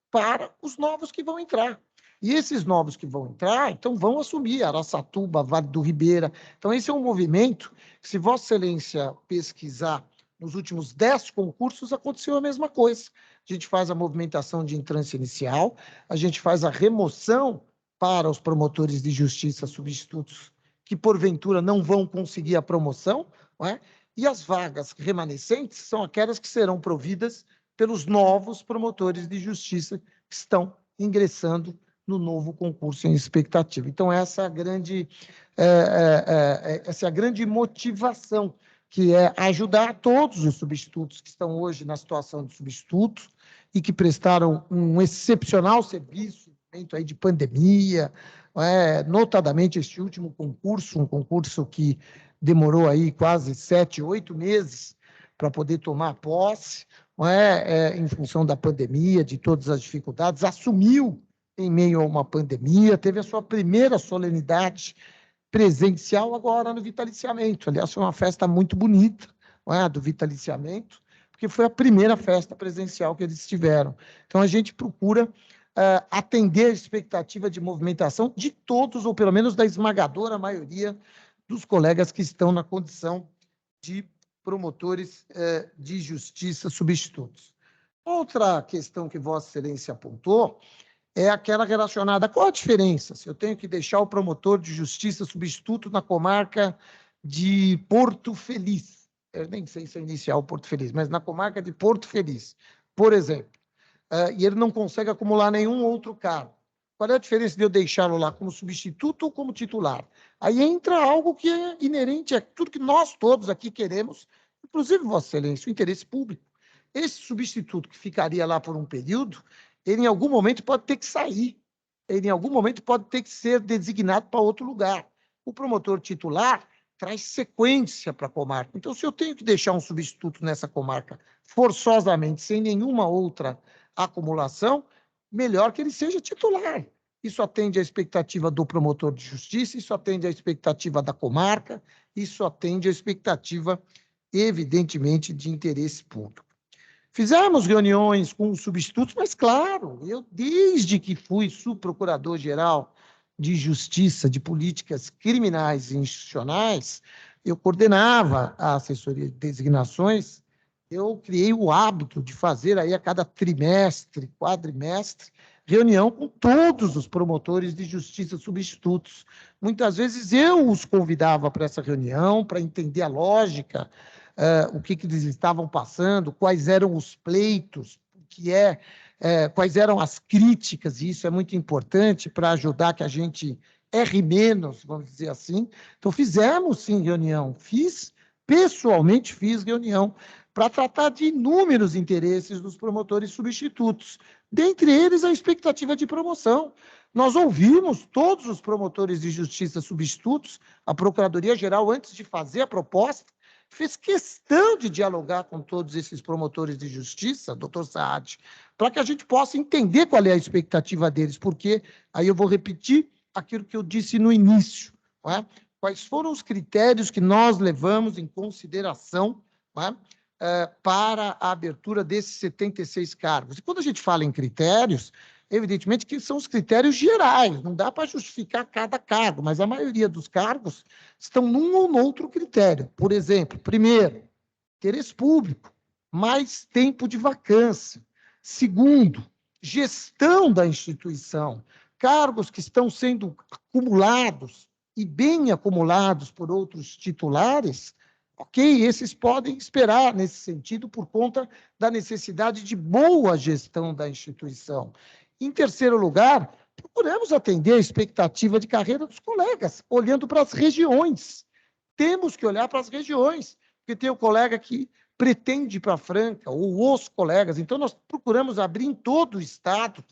para os novos que vão entrar. E esses novos que vão entrar, então, vão assumir Araçatuba, Vale do Ribeira. Então, esse é um movimento que, se Vossa Excelência pesquisar nos últimos 10 concursos, aconteceu a mesma coisa. A gente faz a movimentação de entrância inicial, a gente faz a remoção para os promotores de justiça substitutos que, porventura, não vão conseguir a promoção, não é? E as vagas remanescentes são aquelas que serão providas pelos novos promotores de justiça que estão ingressando no novo concurso em expectativa. Então, essa é a grande motivação, que é ajudar todos os substitutos que estão hoje na situação de substitutos e que prestaram um excepcional serviço no momento aí de pandemia, notadamente este último concurso, um concurso que demorou aí quase 7, 8 meses para poder tomar posse, em função da pandemia, de todas as dificuldades, assumiu em meio a uma pandemia, teve a sua primeira solenidade presencial agora no vitaliciamento. Aliás, foi uma festa muito bonita, do vitaliciamento, porque foi a primeira festa presencial que eles tiveram. Então, a gente procura atender a expectativa de movimentação de todos, ou pelo menos da esmagadora maioria dos colegas que estão na condição de promotores de justiça substitutos. Outra questão que Vossa Excelência apontou é aquela relacionada. Qual a diferença se eu tenho que deixar o promotor de justiça substituto na comarca de Porto Feliz? Eu nem sei se é inicial Porto Feliz, mas na comarca de Porto Feliz, por exemplo, e ele não consegue acumular nenhum outro cargo. Qual é a diferença de eu deixá-lo lá como substituto ou como titular? Aí entra algo que é inerente a tudo que nós todos aqui queremos, inclusive, Vossa Excelência, o interesse público. Esse substituto que ficaria lá por um período, ele em algum momento pode ter que sair, ele em algum momento pode ter que ser designado para outro lugar. O promotor titular traz sequência para a comarca. Então, se eu tenho que deixar um substituto nessa comarca forçosamente, sem nenhuma outra acumulação, melhor que ele seja titular. Isso atende à expectativa do promotor de justiça, isso atende à expectativa da comarca, isso atende à expectativa, evidentemente, de interesse público. Fizemos reuniões com os substitutos, mas, claro, eu, desde que fui subprocurador-geral de Justiça, de Políticas Criminais e Institucionais, eu coordenava a assessoria de designações, eu criei o hábito de fazer aí a cada trimestre, quadrimestre, reunião com todos os promotores de justiça substitutos. Muitas vezes eu os convidava para essa reunião, para entender a lógica, o que eles estavam passando, quais eram os pleitos, quais eram as críticas, e isso é muito importante para ajudar que a gente erre menos, vamos dizer assim. Então, fizemos, sim, reunião. Pessoalmente fiz reunião para tratar de inúmeros interesses dos promotores substitutos, dentre eles a expectativa de promoção. Nós ouvimos todos os promotores de justiça substitutos, a Procuradoria-Geral, antes de fazer a proposta, fez questão de dialogar com todos esses promotores de justiça, doutor Saad, para que a gente possa entender qual é a expectativa deles, porque, aí eu vou repetir aquilo que eu disse no início, não é? Quais foram os critérios que nós levamos em consideração, não é? Para a abertura desses 76 cargos. E quando a gente fala em critérios, evidentemente que são os critérios gerais, não dá para justificar cada cargo, mas a maioria dos cargos estão num ou no outro critério. Por exemplo, primeiro, interesse público, mais tempo de vacância. Segundo, gestão da instituição, cargos que estão sendo acumulados e bem acumulados por outros titulares, ok, esses podem esperar nesse sentido por conta da necessidade de boa gestão da instituição. Em terceiro lugar, procuramos atender a expectativa de carreira dos colegas, olhando para as regiões. Temos que olhar para as regiões, porque tem o colega que pretende ir para Franca, ou os colegas. Então, nós procuramos abrir em todo o Estado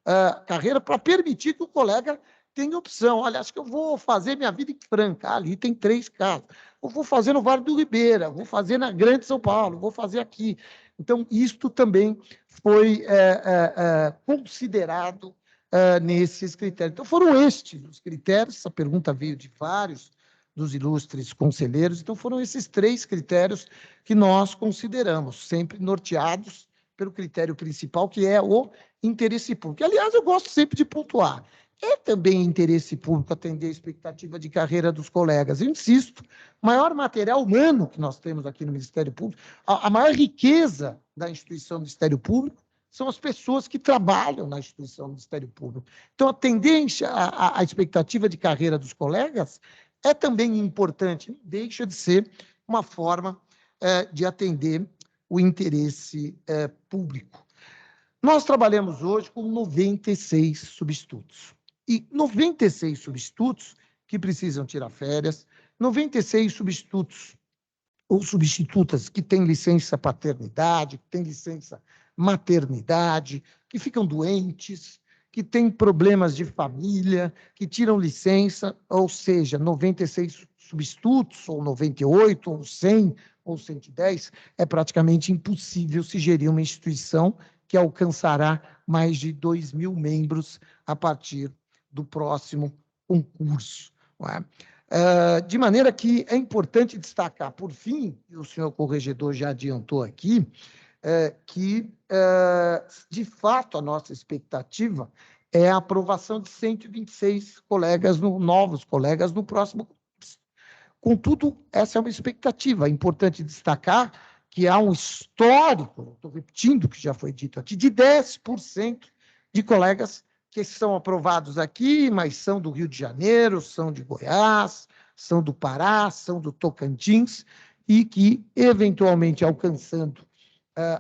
a carreira para permitir que o colega tenha opção. Olha, acho que eu vou fazer minha vida em Franca, ali tem 3 casas. Eu vou fazer no Vale do Ribeira, vou fazer na Grande São Paulo, vou fazer aqui. Então, isto também foi considerado nesses critérios. Então, foram estes os critérios, essa pergunta veio de vários dos ilustres conselheiros, então foram esses 3 critérios que nós consideramos, sempre norteados pelo critério principal, que é o interesse público. Aliás, eu gosto sempre de pontuar. É também interesse público atender a expectativa de carreira dos colegas. Eu insisto, o maior material humano que nós temos aqui no Ministério Público, a maior riqueza da instituição do Ministério Público são as pessoas que trabalham na instituição do Ministério Público. Então, a tendência, a expectativa de carreira dos colegas é também importante, não deixa de ser uma forma de atender o interesse público. Nós trabalhamos hoje com 96 substitutos. E 96 substitutos que precisam tirar férias, 96 substitutos ou substitutas que têm licença paternidade, que têm licença maternidade, que ficam doentes, que têm problemas de família, que tiram licença, ou seja, 96 substitutos, ou 98, ou 100, ou 110, é praticamente impossível se gerir uma instituição que alcançará mais de 2.000 membros a partir do próximo concurso. Não é? De maneira que é importante destacar, por fim, e o senhor corregedor já adiantou aqui, que, de fato, a nossa expectativa é a aprovação de 126 novos colegas no próximo concurso. Contudo, essa é uma expectativa. É importante destacar que há um histórico, estou repetindo o que já foi dito aqui, de 10% de colegas que são aprovados aqui, mas são do Rio de Janeiro, são de Goiás, são do Pará, são do Tocantins, e que, eventualmente, alcançando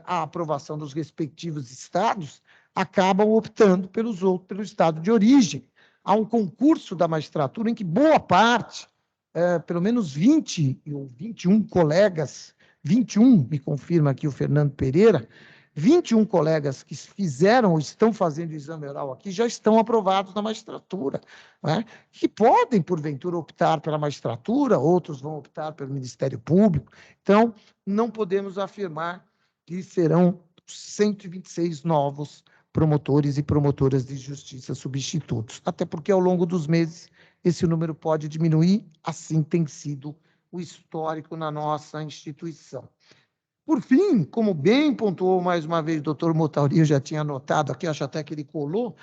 a aprovação dos respectivos estados, acabam optando pelo estado de origem. Há um concurso da magistratura em que boa parte, pelo menos 20 ou 21 colegas, 21, me confirma aqui o Fernando Pereira, 21 colegas que fizeram ou estão fazendo o exame oral aqui já estão aprovados na magistratura, né? Que podem, porventura, optar pela magistratura, outros vão optar pelo Ministério Público. Então, não podemos afirmar que serão 126 novos promotores e promotoras de justiça substitutos, até porque, ao longo dos meses, esse número pode diminuir, assim tem sido o histórico na nossa instituição. Por fim, como bem pontuou mais uma vez o doutor Motauri, eu já tinha anotado aqui, acho até que ele colou,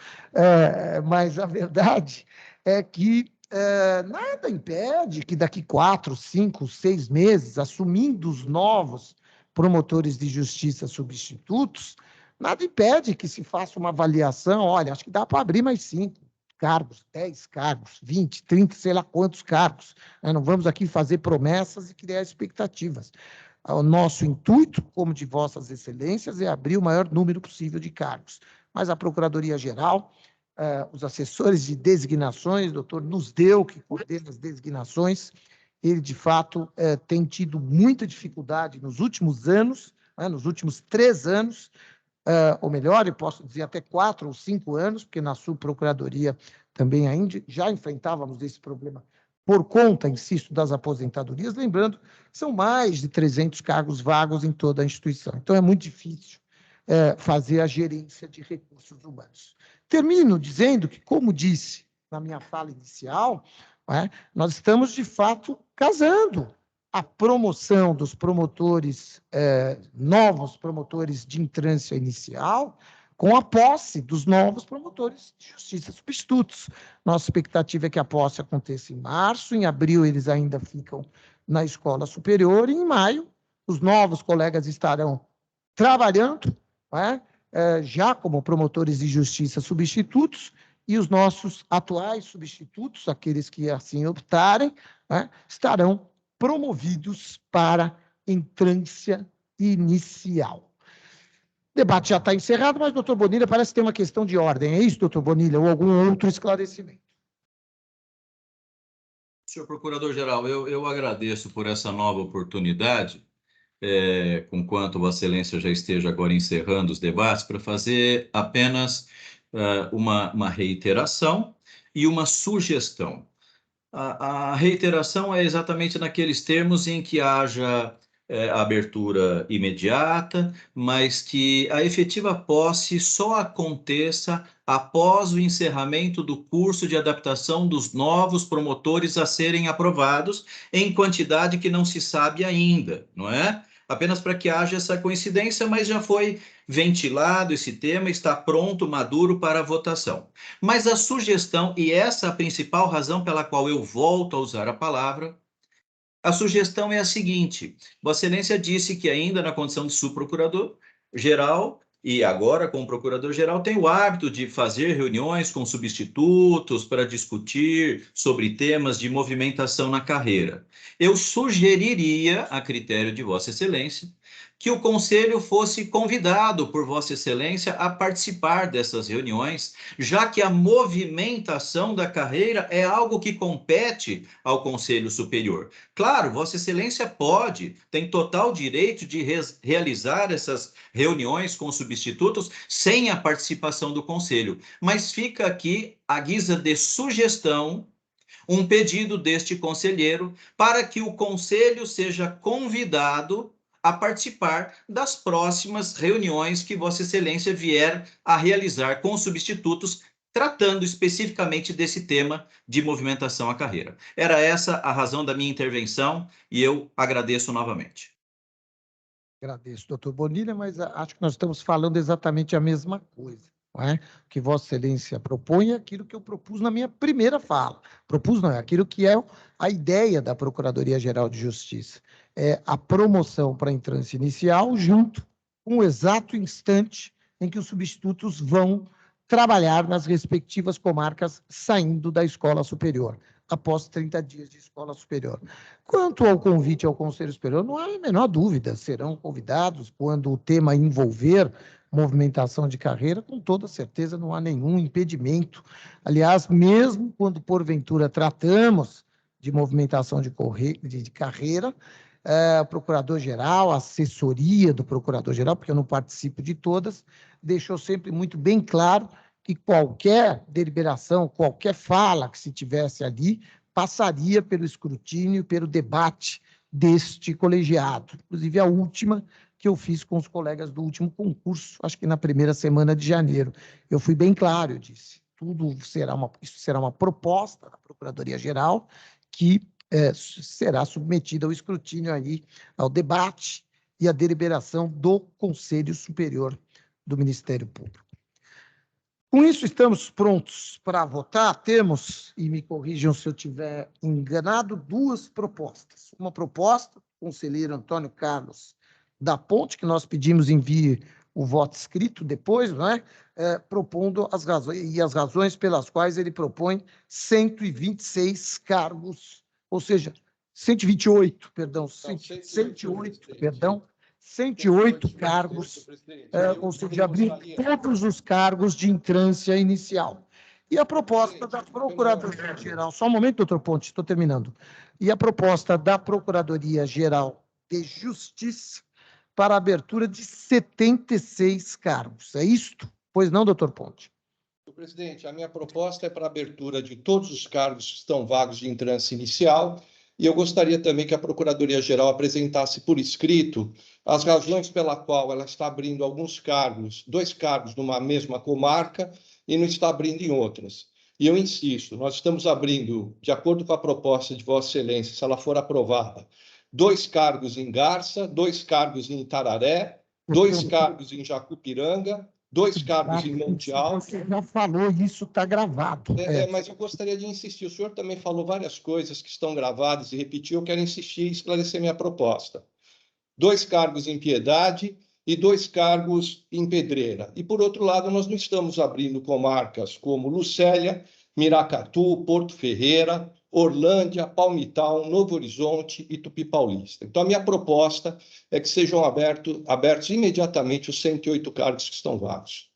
mas a verdade é que nada impede que daqui 4, 5, 6 meses, assumindo os novos promotores de justiça substitutos, nada impede que se faça uma avaliação. Olha, acho que dá para abrir mais 5 cargos, 10 cargos, 20, 30, sei lá quantos cargos. Não vamos aqui fazer promessas e criar expectativas. O nosso intuito, como de vossas excelências, é abrir o maior número possível de cargos. Mas a Procuradoria-Geral, os assessores de designações, doutor Nusdeu, que coordena as designações, ele, de fato, tem tido muita dificuldade nos últimos anos, nos últimos 3 anos, ou melhor, eu posso dizer até 4 ou 5 anos, porque na subprocuradoria também ainda já enfrentávamos esse problema por conta, insisto, das aposentadorias, lembrando que são mais de 300 cargos vagos em toda a instituição. Então, é muito difícil fazer a gerência de recursos humanos. Termino dizendo que, como disse na minha fala inicial, nós estamos, de fato, casando a promoção dos promotores, novos promotores de entrância inicial, com a posse dos novos promotores de justiça substitutos. Nossa expectativa é que a posse aconteça em março, em abril eles ainda ficam na escola superior, e em maio os novos colegas estarão trabalhando, já como promotores de justiça substitutos, e os nossos atuais substitutos, aqueles que assim optarem, estarão promovidos para entrância inicial. O debate já está encerrado, mas, doutor Bonilha, parece que tem uma questão de ordem. É isso, doutor Bonilha, ou algum outro esclarecimento? Senhor Procurador-Geral, eu agradeço por essa nova oportunidade, conquanto Vossa Excelência já esteja agora encerrando os debates, para fazer apenas uma reiteração e uma sugestão. A reiteração é exatamente naqueles termos em que haja abertura imediata, mas que a efetiva posse só aconteça após o encerramento do curso de adaptação dos novos promotores a serem aprovados, em quantidade que não se sabe ainda, não é? Apenas para que haja essa coincidência, mas já foi ventilado esse tema, está pronto, maduro para votação. Mas a sugestão, e essa é a principal razão pela qual eu volto a usar a palavra, a sugestão é a seguinte: Vossa Excelência disse que ainda na condição de subprocurador-geral, e agora como procurador-geral, tem o hábito de fazer reuniões com substitutos para discutir sobre temas de movimentação na carreira. Eu sugeriria, a critério de Vossa Excelência, que o Conselho fosse convidado por Vossa Excelência a participar dessas reuniões, já que a movimentação da carreira é algo que compete ao Conselho Superior. Claro, Vossa Excelência tem total direito de realizar essas reuniões com substitutos sem a participação do Conselho, mas fica aqui, à guisa de sugestão, um pedido deste conselheiro para que o Conselho seja convidado a participar das próximas reuniões que Vossa Excelência vier a realizar com substitutos, tratando especificamente desse tema de movimentação à carreira. Era essa a razão da minha intervenção e eu agradeço novamente. Agradeço, doutor Bonilha, mas acho que nós estamos falando exatamente a mesma coisa. Não é? O que Vossa Excelência propõe é aquilo que eu propus na minha primeira fala. Propus não, é aquilo que é a ideia da Procuradoria-Geral de Justiça. É a promoção para a entrância inicial, junto com o exato instante em que os substitutos vão trabalhar nas respectivas comarcas saindo da escola superior, após 30 dias de escola superior. Quanto ao convite ao Conselho Superior, não há a menor dúvida, serão convidados quando o tema envolver movimentação de carreira, com toda certeza não há nenhum impedimento. Aliás, mesmo quando porventura tratamos de movimentação de carreira, o Procurador-Geral, a assessoria do Procurador-Geral, porque eu não participo de todas, deixou sempre muito bem claro que qualquer deliberação, qualquer fala que se tivesse ali, passaria pelo escrutínio, pelo debate deste colegiado. Inclusive, a última que eu fiz com os colegas do último concurso, acho que na primeira semana de janeiro. Eu fui bem claro, eu disse, isso será uma proposta da Procuradoria-Geral que será submetida ao escrutínio aí, ao debate e à deliberação do Conselho Superior do Ministério Público. Com isso, estamos prontos para votar. Temos, e me corrijam se eu estiver enganado, duas propostas. Uma proposta, do conselheiro Antônio Carlos da Ponte, que nós pedimos envie o voto escrito depois, não é? Propondo as razões pelas quais ele propõe 126 cargos, ou seja, 128, perdão, 108, perdão, 108 cargos, ou seja, abrir todos os cargos de entrância inicial. E a proposta da Procuradoria-Geral, só um momento, doutor Ponte, estou terminando. E a proposta da Procuradoria-Geral de Justiça para a abertura de 76 cargos. É isto? Pois não, doutor Ponte? Senhor presidente, a minha proposta é para a abertura de todos os cargos que estão vagos de entrância inicial, e eu gostaria também que a Procuradoria-Geral apresentasse por escrito as razões pela qual ela está abrindo alguns cargos, 2 cargos numa mesma comarca, e não está abrindo em outras. E eu insisto, nós estamos abrindo, de acordo com a proposta de Vossa Excelência, se ela for aprovada, 2 cargos em Garça, 2 cargos em Itararé, 2 cargos em Jacupiranga, 2 cargos em Monte Alto. Você já falou, isso está gravado. Mas eu gostaria de insistir. O senhor também falou várias coisas que estão gravadas e repetiu. Eu quero insistir e esclarecer minha proposta. 2 cargos em Piedade e 2 cargos em Pedreira. E, por outro lado, nós não estamos abrindo comarcas como Lucélia, Miracatu, Porto Ferreira, Orlândia, Palmital, Novo Horizonte e Tupi Paulista. Então, a minha proposta é que sejam abertos imediatamente os 108 cargos que estão vagos.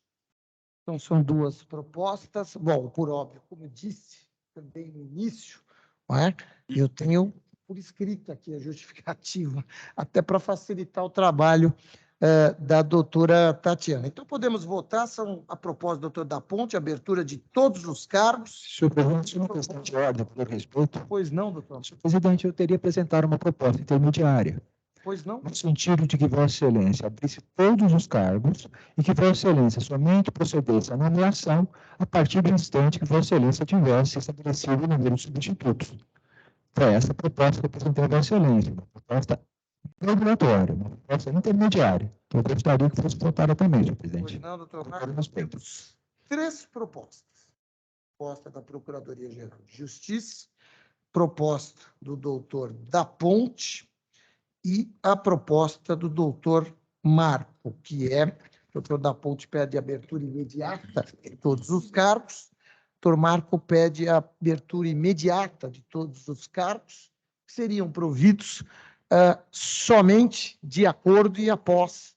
Então, são 2 propostas. Bom, por óbvio, como eu disse também no início, não é? Eu tenho por escrito aqui a justificativa, até para facilitar o trabalho da doutora Tatiana. Então, podemos votar, são a proposta do doutor da Ponte, abertura de todos os cargos. Senhor presidente, uma questão de ordem, por respeito. Pois não, doutor? Senhor presidente, eu teria apresentado uma proposta intermediária. Pois não? No sentido de que Vossa Excelência abrisse todos os cargos e que Vossa Excelência somente procedesse à nomeação a partir do instante que Vossa Excelência tivesse estabelecido o número de substitutos. Foi essa proposta que eu apresentei a Vossa Excelência, uma proposta regulatória, uma proposta intermediária, que eu gostaria que fosse votada também, senhor presidente. Pois não, doutor Marcos, nós temos 3 propostas. Proposta da Procuradoria-Geral de Justiça, proposta do doutor da Ponte e a proposta do doutor Marco, que é, o doutor da Ponte pede abertura imediata de todos os cargos, o doutor Marco pede a abertura imediata de todos os cargos, que seriam providos somente de acordo e após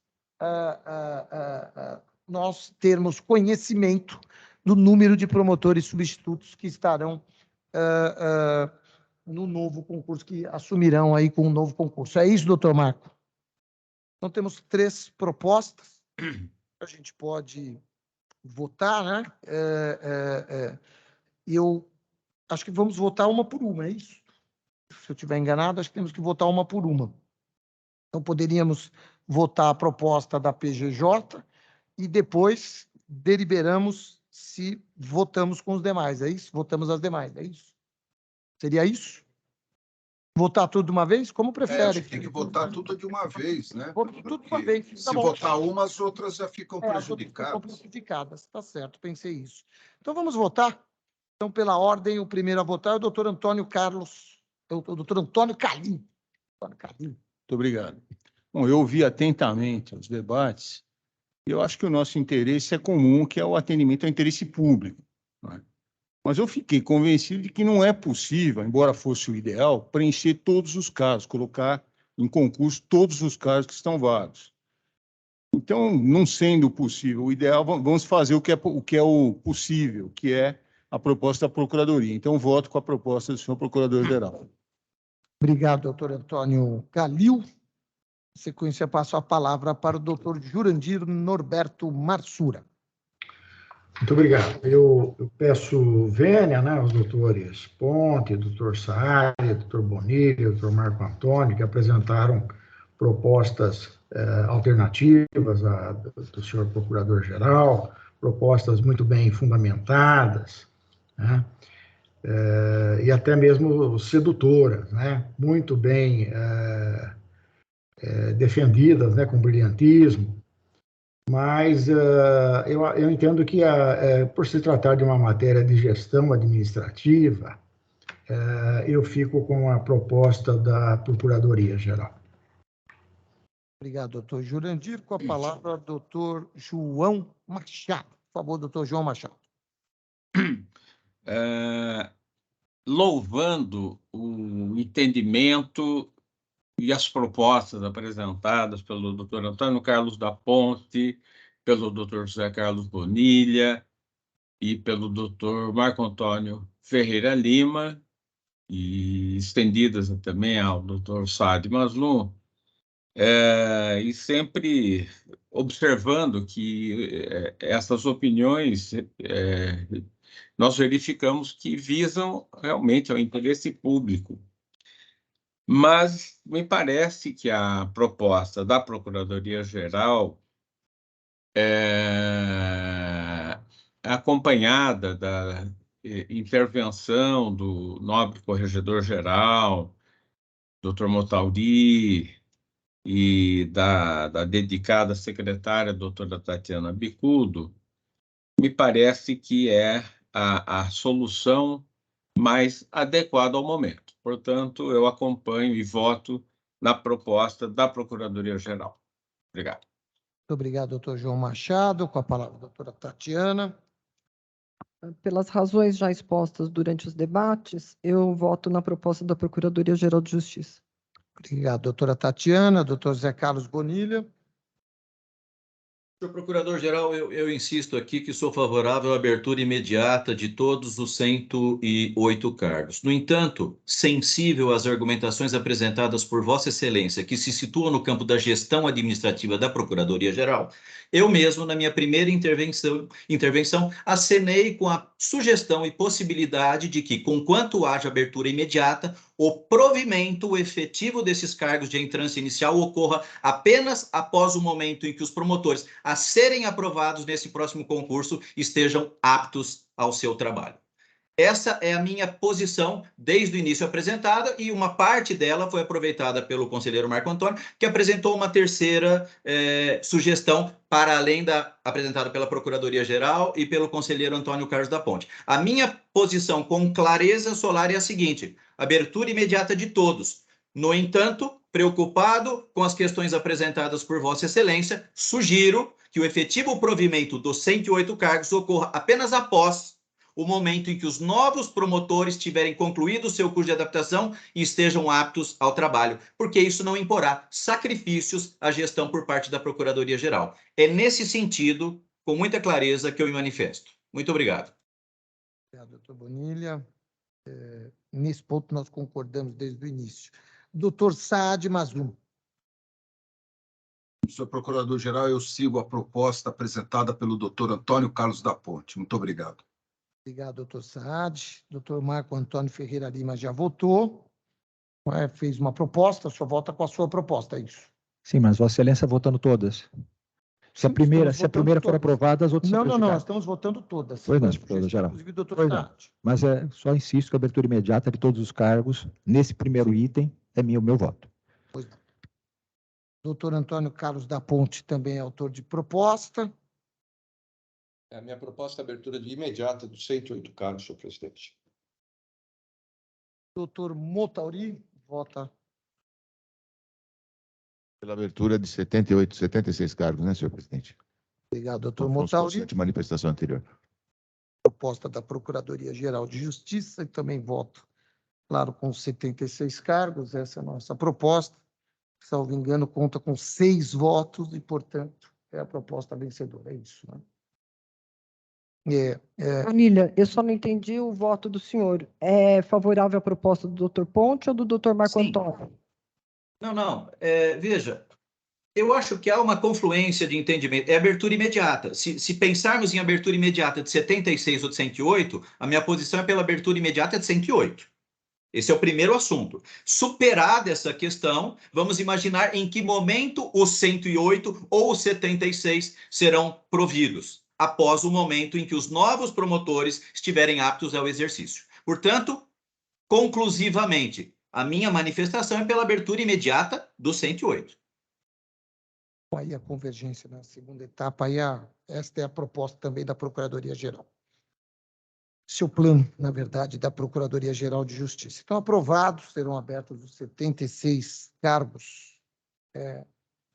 nós termos conhecimento do número de promotores substitutos que estarão no novo concurso, que assumirão aí com um novo concurso. É isso, doutor Marco? Então, temos 3 propostas, a gente pode votar, né? Eu acho que vamos votar uma por uma, é isso? Se eu estiver enganado, acho que temos que votar uma por uma. Então, poderíamos votar a proposta da PGJ e depois deliberamos se votamos com os demais, é isso? Votamos as demais, é isso? Seria isso? Votar tudo de uma vez? Como prefere? Acho que tem que votar tudo de uma vez, né? Tudo de uma vez. Tá se bom. votar uma, as outras já ficam prejudicadas. Ficam prejudicadas, tá certo, pensei isso. Então, vamos votar? Então, pela ordem, o primeiro a votar é o doutor Antônio Carlos, o doutor Antônio Calim. Muito obrigado. Bom, eu ouvi atentamente os debates e eu acho que o nosso interesse é comum, que é o atendimento ao interesse público, não é? Mas eu fiquei convencido de que não é possível, embora fosse o ideal, preencher todos os casos, colocar em concurso todos os casos que estão vagos. Então, não sendo possível o ideal, vamos fazer o que é o possível, que é a proposta da Procuradoria. Então, voto com a proposta do senhor Procurador-Geral. Obrigado, doutor Antônio Calil. Em sequência, passo a palavra para o doutor Jurandir Norberto Marsura. Muito obrigado. Eu peço vênia, né, aos doutores Ponte, doutor Saari, doutor Bonilha, doutor Marco Antônio, que apresentaram propostas alternativas do senhor Procurador-Geral, propostas muito bem fundamentadas, né, e até mesmo sedutoras, né, muito bem defendidas, né, com brilhantismo. mas eu entendo que, por se tratar de uma matéria de gestão administrativa, eu fico com a proposta da Procuradoria-Geral. Obrigado, doutor Jurandir. Com a palavra, doutor João Machado. Por favor, doutor João Machado. Louvando o entendimento e as propostas apresentadas pelo doutor Antônio Carlos da Ponte, pelo doutor José Carlos Bonilha e pelo doutor Marco Antônio Ferreira Lima, e estendidas também ao doutor Saad Maslum, e sempre observando que essas opiniões nós verificamos que visam realmente ao interesse público. Mas me parece que a proposta da Procuradoria-Geral, acompanhada da intervenção do nobre Corregedor-Geral, Dr. Motauri, e da dedicada secretária, doutora Tatiana Bicudo, me parece que é a solução mais adequada ao momento. Portanto, eu acompanho e voto na proposta da Procuradoria-Geral. Obrigado. Muito obrigado, doutor João Machado. Com a palavra, a doutora Tatiana. Pelas razões já expostas durante os debates, eu voto na proposta da Procuradoria-Geral de Justiça. Obrigado, doutora Tatiana. Doutor Zé Carlos Bonilha. Senhor Procurador-Geral, eu insisto aqui que sou favorável à abertura imediata de todos os 108 cargos. No entanto, sensível às argumentações apresentadas por Vossa Excelência, que se situam no campo da gestão administrativa da Procuradoria-Geral, eu mesmo, na minha primeira intervenção, acenei com a sugestão e possibilidade de que, conquanto haja abertura imediata, o provimento efetivo desses cargos de entrância inicial ocorra apenas após o momento em que os promotores a serem aprovados nesse próximo concurso estejam aptos ao seu trabalho. Essa é a minha posição desde o início apresentada, e uma parte dela foi aproveitada pelo conselheiro Marco Antônio, que apresentou uma terceira sugestão para além da apresentada pela Procuradoria-Geral e pelo conselheiro Antônio Carlos da Ponte. A minha posição com clareza solar é a seguinte: abertura imediata de todos. No entanto, preocupado com as questões apresentadas por Vossa Excelência, sugiro que o efetivo provimento dos 108 cargos ocorra apenas após o momento em que os novos promotores tiverem concluído o seu curso de adaptação e estejam aptos ao trabalho, porque isso não imporá sacrifícios à gestão por parte da Procuradoria-Geral. É nesse sentido, com muita clareza, que eu me manifesto. Muito obrigado. Obrigado, doutor Bonilha. Nesse ponto, nós concordamos desde o início. Doutor Saad Maslum. Senhor Procurador-Geral, eu sigo a proposta apresentada pelo doutor Antônio Carlos da Ponte. Muito obrigado. Obrigado, doutor Saad. Doutor Marco Antônio Ferreira Lima já votou, fez uma proposta, só vota com a sua proposta, é isso? Sim, mas Vossa Excelência votando todas. Se a primeira for aprovada, as outras não, nós estamos votando todas. Pois não, Procurador-Geral. Inclusive, doutor Saad. Mas só insisto que a abertura imediata de todos os cargos, nesse primeiro item, é o meu voto. Pois não. Doutor Antônio Carlos da Ponte também é autor de proposta. A minha proposta é a abertura de imediata dos 108 cargos, senhor presidente. Doutor Motauri, vota. Pela abertura de 76 cargos, né, senhor presidente? Obrigado, doutor Motauri. De manifestação anterior. Proposta da Procuradoria-Geral de Justiça, e também voto, claro, com 76 cargos, essa é a nossa proposta. Salvo engano, conta com 6 votos e, portanto, é a proposta vencedora, é isso, né? Bonilha, eu só não entendi o voto do senhor. É favorável à proposta do doutor Ponte ou do doutor Marco Antônio? Não. Veja, eu acho que há uma confluência de entendimento. É abertura imediata. Se pensarmos em abertura imediata de 76 ou de 108, a minha posição é pela abertura imediata de 108. Esse é o primeiro assunto. Superada essa questão, vamos imaginar em que momento os 108 ou os 76 serão providos, após o momento em que os novos promotores estiverem aptos ao exercício. Portanto, conclusivamente, a minha manifestação é pela abertura imediata do 108. Aí a convergência na segunda etapa, esta é a proposta também da Procuradoria-Geral. Seu plano, na verdade, da Procuradoria-Geral de Justiça. Então, aprovados, serão abertos os 76 cargos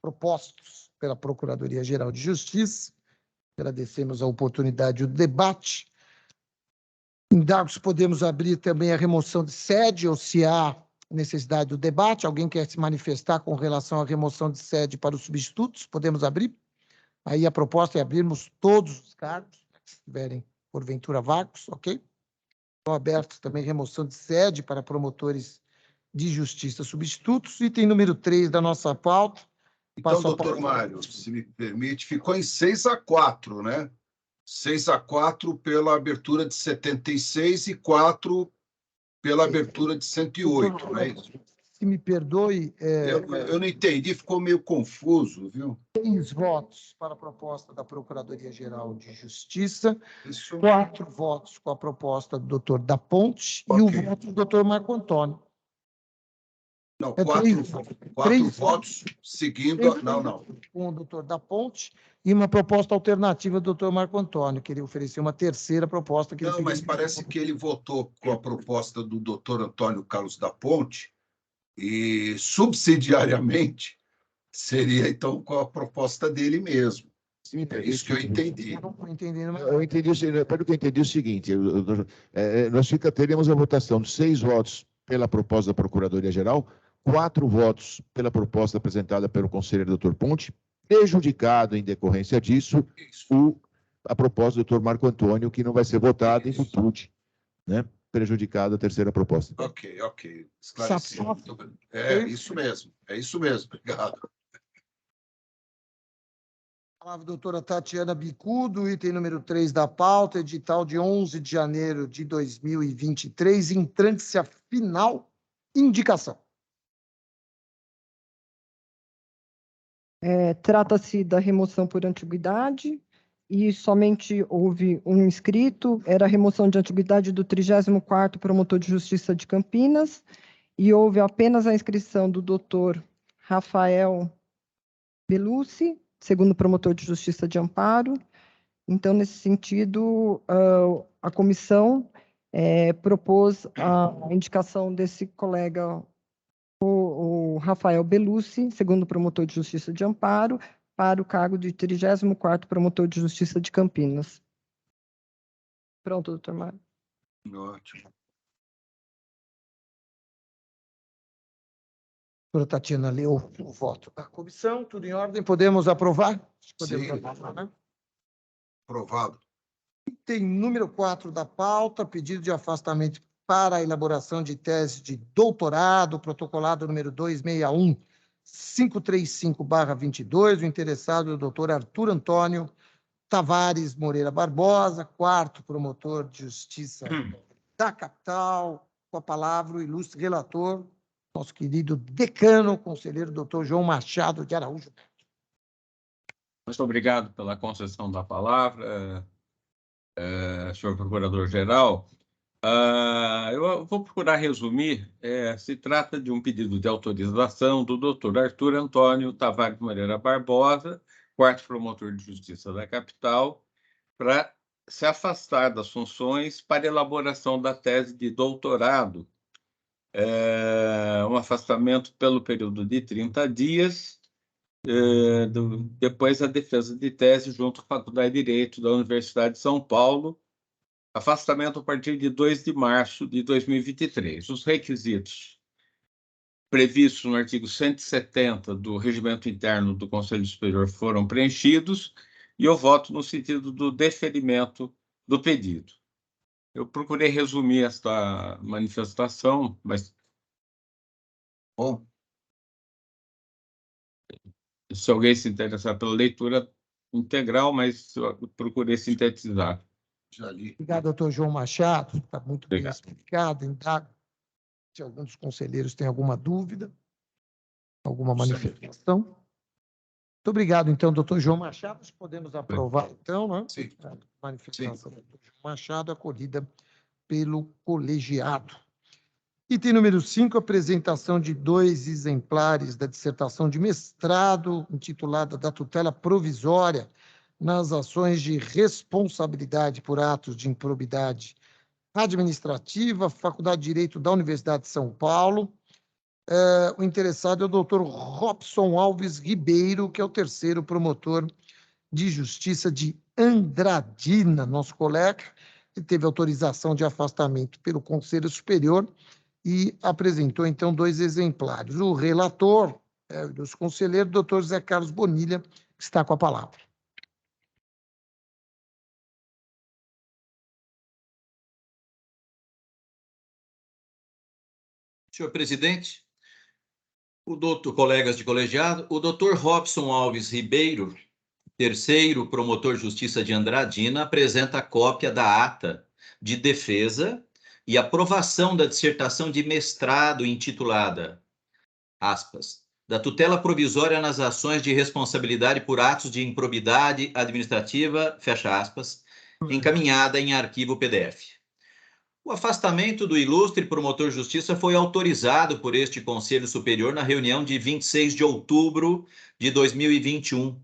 propostos pela Procuradoria-Geral de Justiça. Agradecemos a oportunidade do debate. Indagos, podemos abrir também a remoção de sede, ou se há necessidade do debate. Alguém quer se manifestar com relação à remoção de sede para os substitutos? Podemos abrir? Aí a proposta é abrirmos todos os cargos, que estiverem, porventura, vagos, ok? Estão abertos também remoção de sede para promotores de justiça substitutos. Item número 3 da nossa pauta. Então, doutor Mário, se me permite, ficou em 6-4, né? 6-4 pela abertura de 76 e 4 pela abertura de 108, não é isso? Se me perdoe... Eu não entendi, ficou meio confuso, viu? 6 votos para a proposta da Procuradoria-Geral de Justiça, Isso. 4 votos com a proposta do doutor da Ponte e o voto do doutor Marco Antônio. Não, É 4 votos seguindo... Não. Com o doutor da Ponte e uma proposta alternativa do doutor Marco Antônio, que ele ofereceu uma terceira proposta. Que Não, mas parece que ele votou com a proposta do doutor Antônio Carlos da Ponte e, subsidiariamente, seria, então, com a proposta dele mesmo. É isso que eu entendi. Eu não estou entendendo, mas... Eu entendi, pelo que eu entendi, é o seguinte, nós teremos a votação de 6 votos pela proposta da Procuradoria-Geral, 4 votos pela proposta apresentada pelo conselheiro Dr. Ponte, prejudicado em decorrência disso a proposta do Dr. Marco Antônio, que não vai ser votada em virtude, né? Prejudicada a terceira proposta. Ok. Esclarecido. É isso mesmo, obrigado. A palavra doutora Tatiana Bicudo, item número 3 da pauta, edital de 11 de janeiro de 2023, em trânsito final, indicação. Trata-se da remoção por antiguidade e somente houve um inscrito, era a remoção de antiguidade do 34º Promotor de Justiça de Campinas, e houve apenas a inscrição do doutor Rafael Belucci, segundo Promotor de Justiça de Amparo. Então, nesse sentido, a comissão propôs a indicação desse colega, o Rafael Belucci, segundo Promotor de Justiça de Amparo, para o cargo de 34º Promotor de Justiça de Campinas. Pronto, doutor Mário. Ótimo. A doutora Tatiana leu o voto da comissão, tudo em ordem, podemos aprovar? Podemos aprovar, né? Aprovado. Item número 4 da pauta, pedido de afastamento para a elaboração de tese de doutorado, protocolado número 261-535/22, o interessado é o doutor Arthur Antônio Tavares Moreira Barbosa, 4º promotor de justiça da capital. Com a palavra o ilustre relator, nosso querido decano, conselheiro doutor João Machado de Araújo. Muito obrigado pela concessão da palavra, senhor procurador-geral. Eu vou procurar resumir. Se trata de um pedido de autorização do doutor Arthur Antônio Tavares Moreira Barbosa, 4º promotor de justiça da capital, para se afastar das funções para elaboração da tese de doutorado. Um afastamento pelo período de 30 dias, depois a defesa de tese junto à Faculdade de Direito da Universidade de São Paulo, afastamento a partir de 2 de março de 2023. Os requisitos previstos no artigo 170 do Regimento Interno do Conselho Superior foram preenchidos e eu voto no sentido do deferimento do pedido. Eu procurei resumir esta manifestação, mas... Bom, se alguém se interessar pela leitura integral, mas eu procurei sintetizar. Já li. Obrigado, doutor João Machado, está muito bem Obrigado. explicado. Se algum dos conselheiros tem alguma dúvida, alguma manifestação. Muito obrigado, então, doutor João Machado. Podemos aprovar, então, né? Sim. A manifestação do doutor João Machado, acolhida pelo colegiado. Item número 5, apresentação de 2 exemplares da dissertação de mestrado, intitulada Da tutela provisória nas ações de responsabilidade por atos de improbidade administrativa, Faculdade de Direito da Universidade de São Paulo. O interessado é o doutor Robson Alves Ribeiro, que é o 3º promotor de Justiça de Andradina, nosso colega, que teve autorização de afastamento pelo Conselho Superior e apresentou, então, 2 exemplares. O relator dos conselheiros, doutor José Carlos Bonilha, está com a palavra. Senhor presidente, colegas de colegiado, o doutor Robson Alves Ribeiro, 3º promotor de Justiça de Andradina, apresenta cópia da ata de defesa e aprovação da dissertação de mestrado intitulada, aspas, da tutela provisória nas ações de responsabilidade por atos de improbidade administrativa, fecha aspas, encaminhada em arquivo PDF. O afastamento do ilustre promotor de justiça foi autorizado por este Conselho Superior na reunião de 26 de outubro de 2021.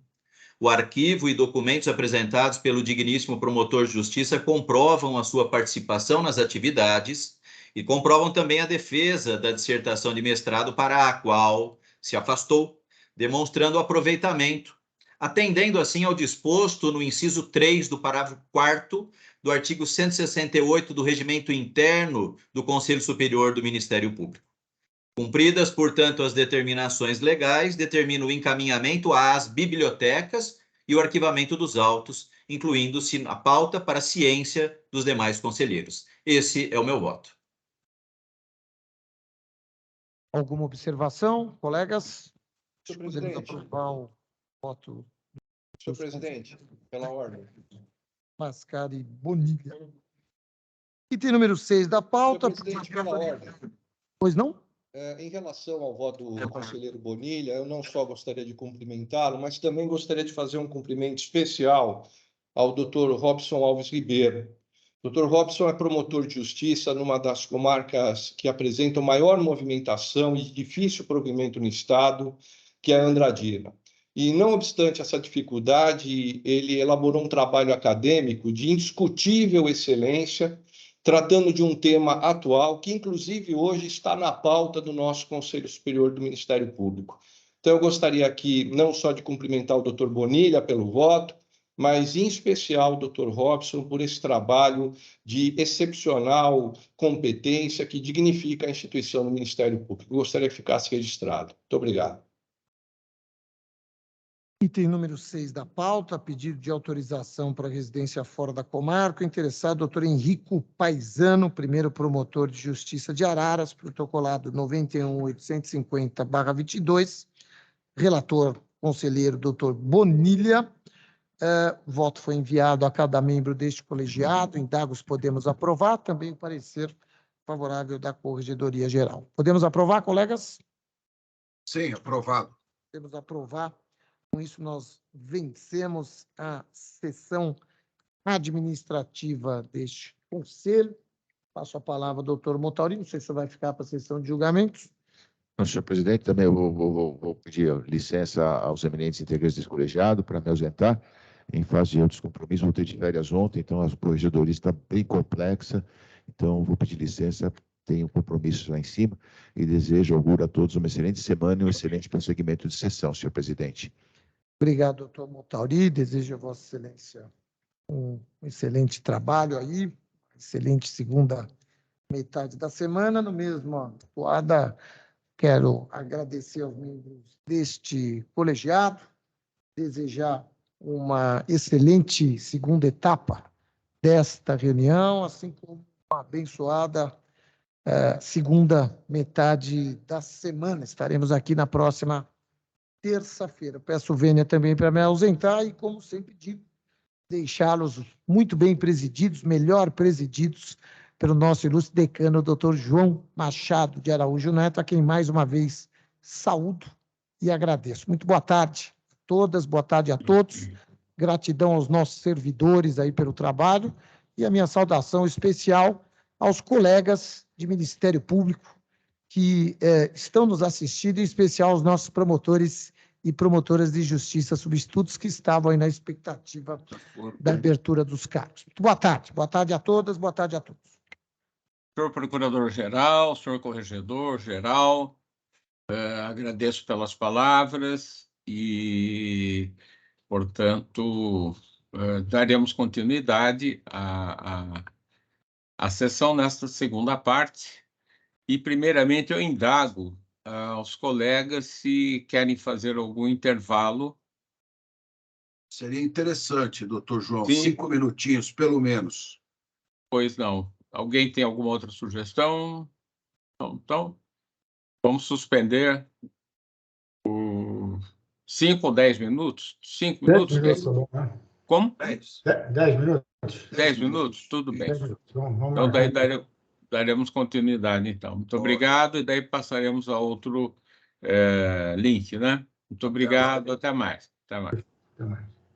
O arquivo e documentos apresentados pelo digníssimo promotor de justiça comprovam a sua participação nas atividades e comprovam também a defesa da dissertação de mestrado para a qual se afastou, demonstrando aproveitamento, atendendo assim ao disposto no inciso 3 do parágrafo 4º do artigo 168 do Regimento Interno do Conselho Superior do Ministério Público. Cumpridas, portanto, as determinações legais, determina o encaminhamento às bibliotecas e o arquivamento dos autos, incluindo-se a pauta para a ciência dos demais conselheiros. Esse é o meu voto. Alguma observação, colegas? Senhor Podemos presidente. aprovar o voto. Senhor presidente, pela ordem. Mascari Bonilha. Item número 6 da pauta. Senhor presidente, pela ordem. Pois não? Em relação ao voto do conselheiro Bonilha, eu não só gostaria de cumprimentá-lo, mas também gostaria de fazer um cumprimento especial ao doutor Robson Alves Ribeiro. O doutor Robson é promotor de justiça numa das comarcas que apresentam maior movimentação e difícil provimento no Estado, que é a Andradina. E, não obstante essa dificuldade, ele elaborou um trabalho acadêmico de indiscutível excelência, tratando de um tema atual que, inclusive, hoje está na pauta do nosso Conselho Superior do Ministério Público. Então, eu gostaria aqui não só de cumprimentar o doutor Bonilha pelo voto, mas, em especial, o doutor Robson por esse trabalho de excepcional competência que dignifica a instituição do Ministério Público. Eu gostaria que ficasse registrado. Muito obrigado. Item número 6 da pauta, pedido de autorização para residência fora da comarca. O interessado, doutor Henrico Paisano, 1º promotor de justiça de Araras, protocolado 91.850/22. Relator, conselheiro, doutor Bonilha. O voto foi enviado a cada membro deste colegiado. Indagos podemos aprovar. Também o parecer favorável da Corregedoria Geral. Podemos aprovar, colegas? Sim, aprovado. Podemos aprovar. Com isso, nós vencemos a sessão administrativa deste conselho. Passo a palavra ao doutor Motauri. Não sei se vai ficar para a sessão de julgamentos. Não, senhor presidente, também eu vou pedir licença aos eminentes integrantes desse colegiado para me ausentar em fase de outros compromissos. Voltei de férias ontem, então a corregedoria está bem complexa, então vou pedir licença, tenho compromissos lá em cima e auguro a todos uma excelente semana e um excelente prosseguimento de sessão, senhor presidente. Obrigado, doutor Motauri. Desejo a Vossa Excelência um excelente trabalho aí, excelente segunda metade da semana. No mesmo toada, quero agradecer aos membros deste colegiado, desejar uma excelente segunda etapa desta reunião, assim como uma abençoada segunda metade da semana. Estaremos aqui na próxima terça-feira. Peço vênia também para me ausentar e, como sempre digo, deixá-los muito bem presididos, melhor presididos pelo nosso ilustre decano, doutor João Machado de Araújo Neto, a quem mais uma vez saúdo e agradeço. Muito boa tarde a todas, boa tarde a todos. Gratidão aos nossos servidores aí pelo trabalho e a minha saudação especial aos colegas de Ministério Público que estão nos assistindo, em especial aos nossos promotores e promotoras de justiça substitutos que estavam aí na expectativa da abertura dos cargos. Muito boa tarde a todas, boa tarde a todos. Senhor Procurador-Geral, senhor Corregedor-Geral, agradeço pelas palavras e, portanto, daremos continuidade à sessão nesta segunda parte. E, primeiramente, eu indago aos colegas se querem fazer algum intervalo. Seria interessante, doutor João, Sim. 5 minutinhos, pelo menos. Pois não. Alguém tem alguma outra sugestão? Não, então, vamos suspender por 5 ou 10 minutos? 5 minutos? 10 minutos, tá bom, né? Como? 10 minutos. 10 minutos? Tudo bem. 10 minutos. Vamos Então, daí marcar. daremos continuidade, então. Muito obrigado, e daí passaremos a outro link, né? Muito obrigado, até mais. Até mais. Até mais.